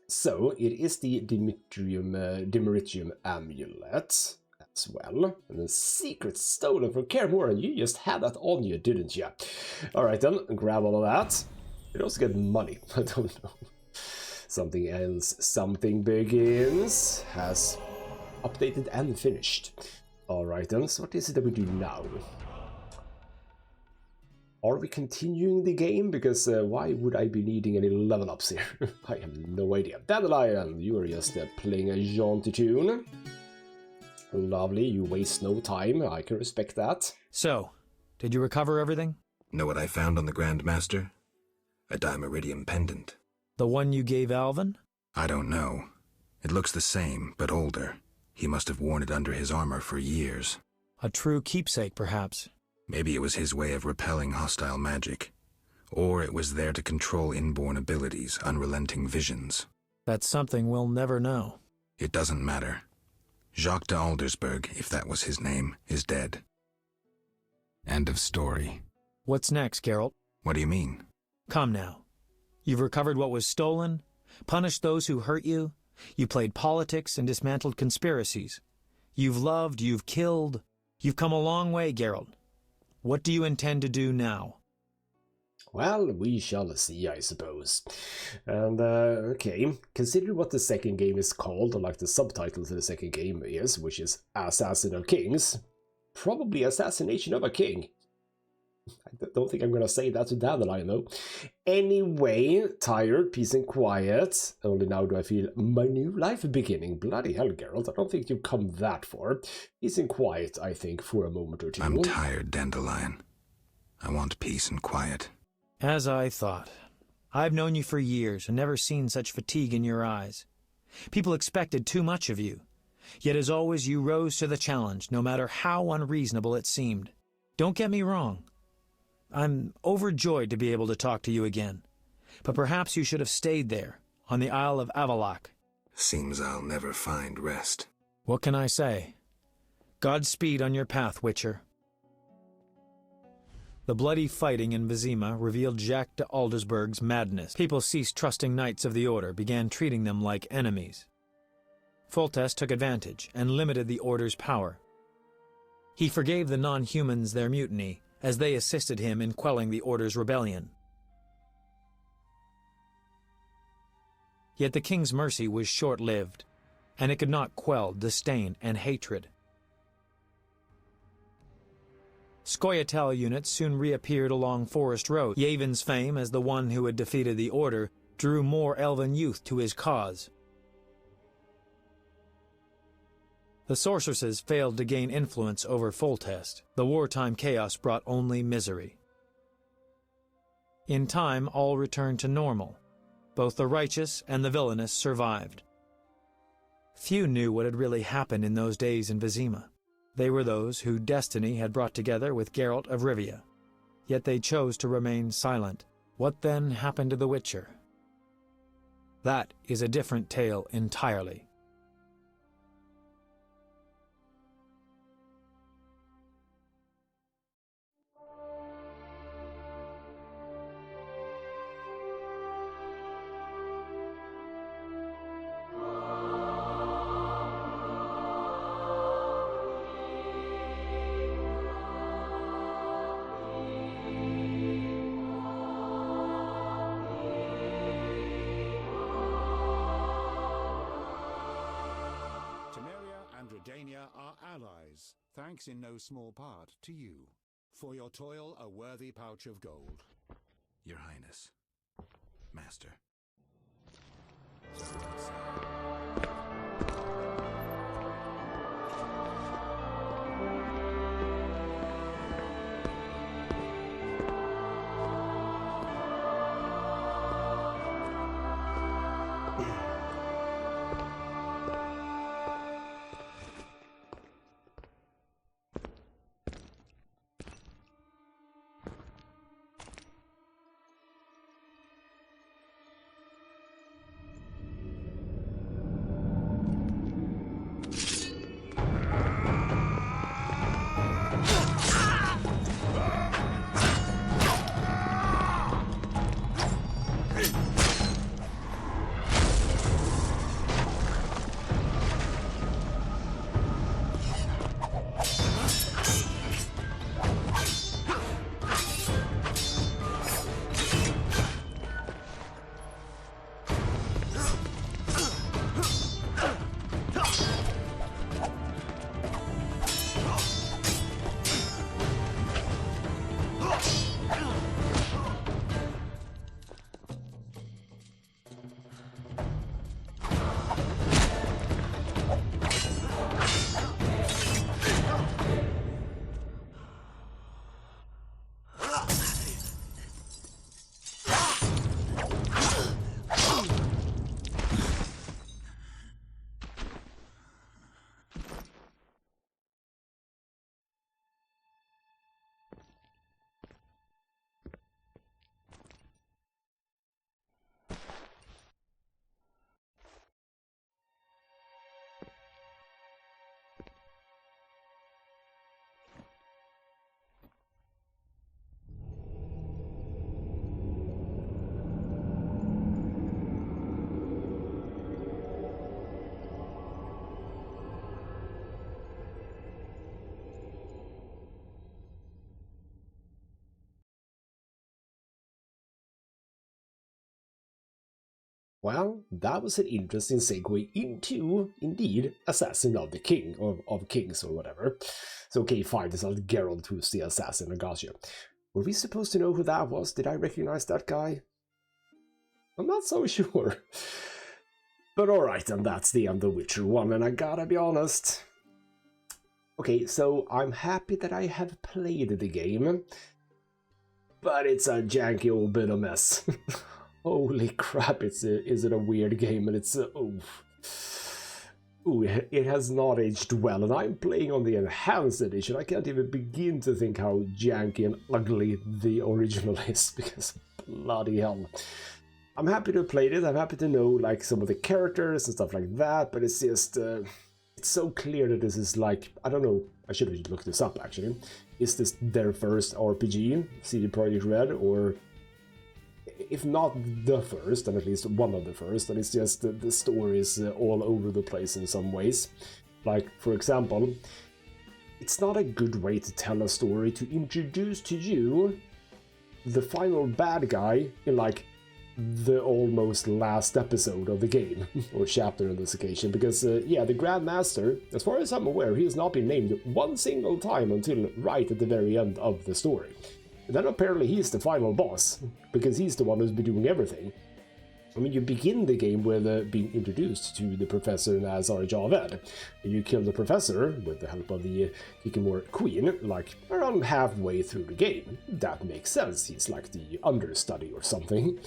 So, it is the Dimeritium amulet as well. And the secret stolen from Kaer Morhen. You just had that on you, didn't you? Alright then, grab all of that. You also get money. I don't know. Something else. Something begins. Has updated and finished. Alright then, so what is it that we do now? Are we continuing the game? Because why would I be needing any level ups here? I have no idea. Dandelion, you are just playing a jaunty tune. Lovely, you waste no time. I can respect that. So, did you recover everything? Know what I found on the Grand Master? A dimeridium pendant. The one you gave Alvin? I don't know. It looks the same, but older. He must have worn it under his armor for years. A true keepsake, perhaps. Maybe it was his way of repelling hostile magic. Or it was there to control inborn abilities, unrelenting visions. That's something we'll never know. It doesn't matter. Jacques d'Aldersberg, if that was his name, is dead. End of story. What's next, Geralt? What do you mean? Come now. You've recovered what was stolen, punished those who hurt you, you played politics and dismantled conspiracies. You've loved, you've killed. You've come a long way, Geralt. What do you intend to do now? Well, we shall see, I suppose. And, okay, consider what the second game is called, or like the subtitle to the second game is, which is Assassin of Kings. Probably Assassination of a King. I don't think I'm going to say that to Dandelion, though. Anyway, tired, peace and quiet. Only now do I feel my new life beginning. Bloody hell, Geralt, I don't think you've come that far. Peace and quiet, I think, for a moment or two. I'm tired, Dandelion. I want peace and quiet. As I thought. I've known you for years and never seen such fatigue in your eyes. People expected too much of you. Yet as always, you rose to the challenge, no matter how unreasonable it seemed. Don't get me wrong. I'm overjoyed to be able to talk to you again. But perhaps you should have stayed there, on the Isle of Avallac'h. Seems I'll never find rest. What can I say? Godspeed on your path, Witcher. The bloody fighting in Vizima revealed Jacques de Aldersberg's madness. People ceased trusting knights of the Order, began treating them like enemies. Foltest took advantage and limited the Order's power. He forgave the non-humans their mutiny, as they assisted him in quelling the Order's rebellion. Yet the king's mercy was short-lived, and it could not quell disdain and hatred. Scoia'tael units soon reappeared along Forest Road. Yevon's fame as the one who had defeated the Order drew more elven youth to his cause. The sorceresses failed to gain influence over Foltest. The wartime chaos brought only misery. In time, all returned to normal. Both the righteous and the villainous survived. Few knew what had really happened in those days in Vizima. They were those who destiny had brought together with Geralt of Rivia. Yet they chose to remain silent. What then happened to the Witcher? That is a different tale entirely. Thanks in no small part to you. For your toil, a worthy pouch of gold. Your Highness. Master. Well, that was an interesting segue into, indeed, Assassin of the King, or of Kings, or whatever. So, okay, fine, this is Geralt who's the assassin, I got you. Were we supposed to know who that was? Did I recognize that guy? I'm not so sure. But alright, and that's the end of The Witcher 1, and I gotta be honest. Okay, so I'm happy that I have played the game, but it's a janky old bit of mess. Holy crap, is it a weird game, and it's it has not aged well, and I'm playing on the enhanced edition. I can't even begin to think how janky and ugly the original is, because bloody hell. I'm happy to have played it, I'm happy to know like some of the characters and stuff like that, but it's just, it's so clear that this is like, I don't know, I should have looked this up actually. Is this their first RPG, CD Projekt Red, or if not the first, then at least one of the first, and it's just the story is all over the place in some ways. Like, for example, it's not a good way to tell a story to introduce to you the final bad guy in, like, the almost last episode of the game, or chapter on this occasion, because, yeah, the Grand Master, as far as I'm aware, he has not been named one single time until right at the very end of the story. And then apparently he's the final boss, because he's the one who's been doing everything. I mean, you begin the game with being introduced to the Professor and Azar Javed. You kill the Professor with the help of the Hikimor Queen, like around halfway through the game. That makes sense, he's like the understudy or something.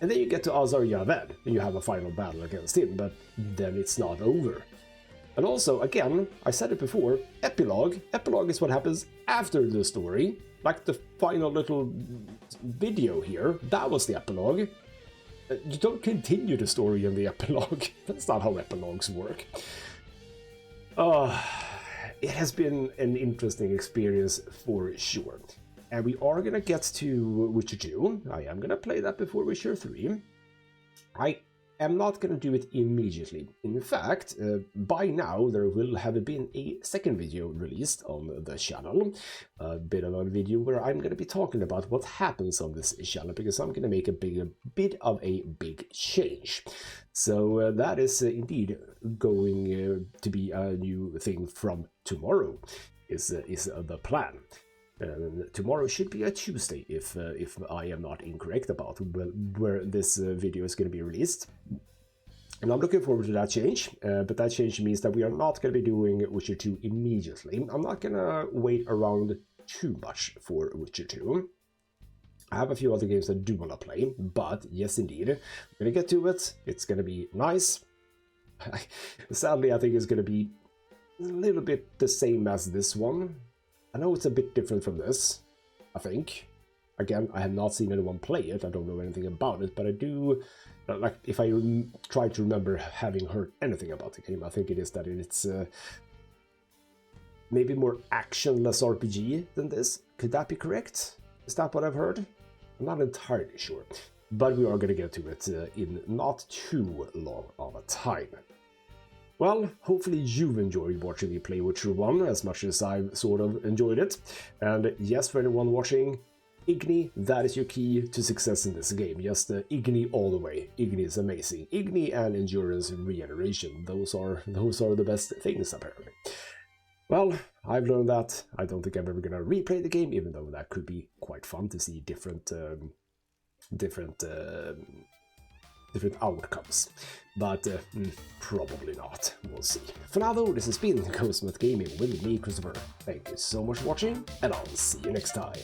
And then you get to Azar Javed, and you have a final battle against him, but then it's not over. And also, again, I said it before, epilogue. Epilogue is what happens after the story. Like the final little video here, that was the epilogue. You don't continue the story in the epilogue. That's not how epilogues work. It has been an interesting experience for sure. And we are gonna get to Witcher 2. I am gonna play that before Witcher 3. I am not gonna do it immediately. In fact, by now there will have been a second video released on the channel. A bit of a video where I'm gonna be talking about what happens on this channel, because I'm gonna make a bit of a big change. So that is indeed going to be a new thing from tomorrow, is the plan. Tomorrow should be a Tuesday, if I am not incorrect about where this video is going to be released. And I'm looking forward to that change, but that change means that we are not going to be doing Witcher 2 immediately. I'm not going to wait around too much for Witcher 2. I have a few other games that I do want to play, but yes indeed, we're going to get to it. It's going to be nice. Sadly, I think it's going to be a little bit the same as this one. I know it's a bit different from this, I think. Again, I have not seen anyone play it, I don't know anything about it, but I do, like, if I try to remember having heard anything about the game, I think it is that it's maybe more actionless RPG than this. Could that be correct? Is that what I've heard? I'm not entirely sure, but we are going to get to it in not too long of a time. Well, hopefully you've enjoyed watching me play Witcher 1 as much as I've sort of enjoyed it. And yes, for anyone watching, Igni, that is your key to success in this game. Just Igni all the way. Igni is amazing. Igni and endurance and regeneration, those are the best things apparently. Well, I've learned that. I don't think I'm ever gonna replay the game, even though that could be quite fun to see different outcomes, but probably not. We'll see. For now though, this has been ghostmutgaming with me, Christopher. Thank you so much for watching, and I'll see you next time.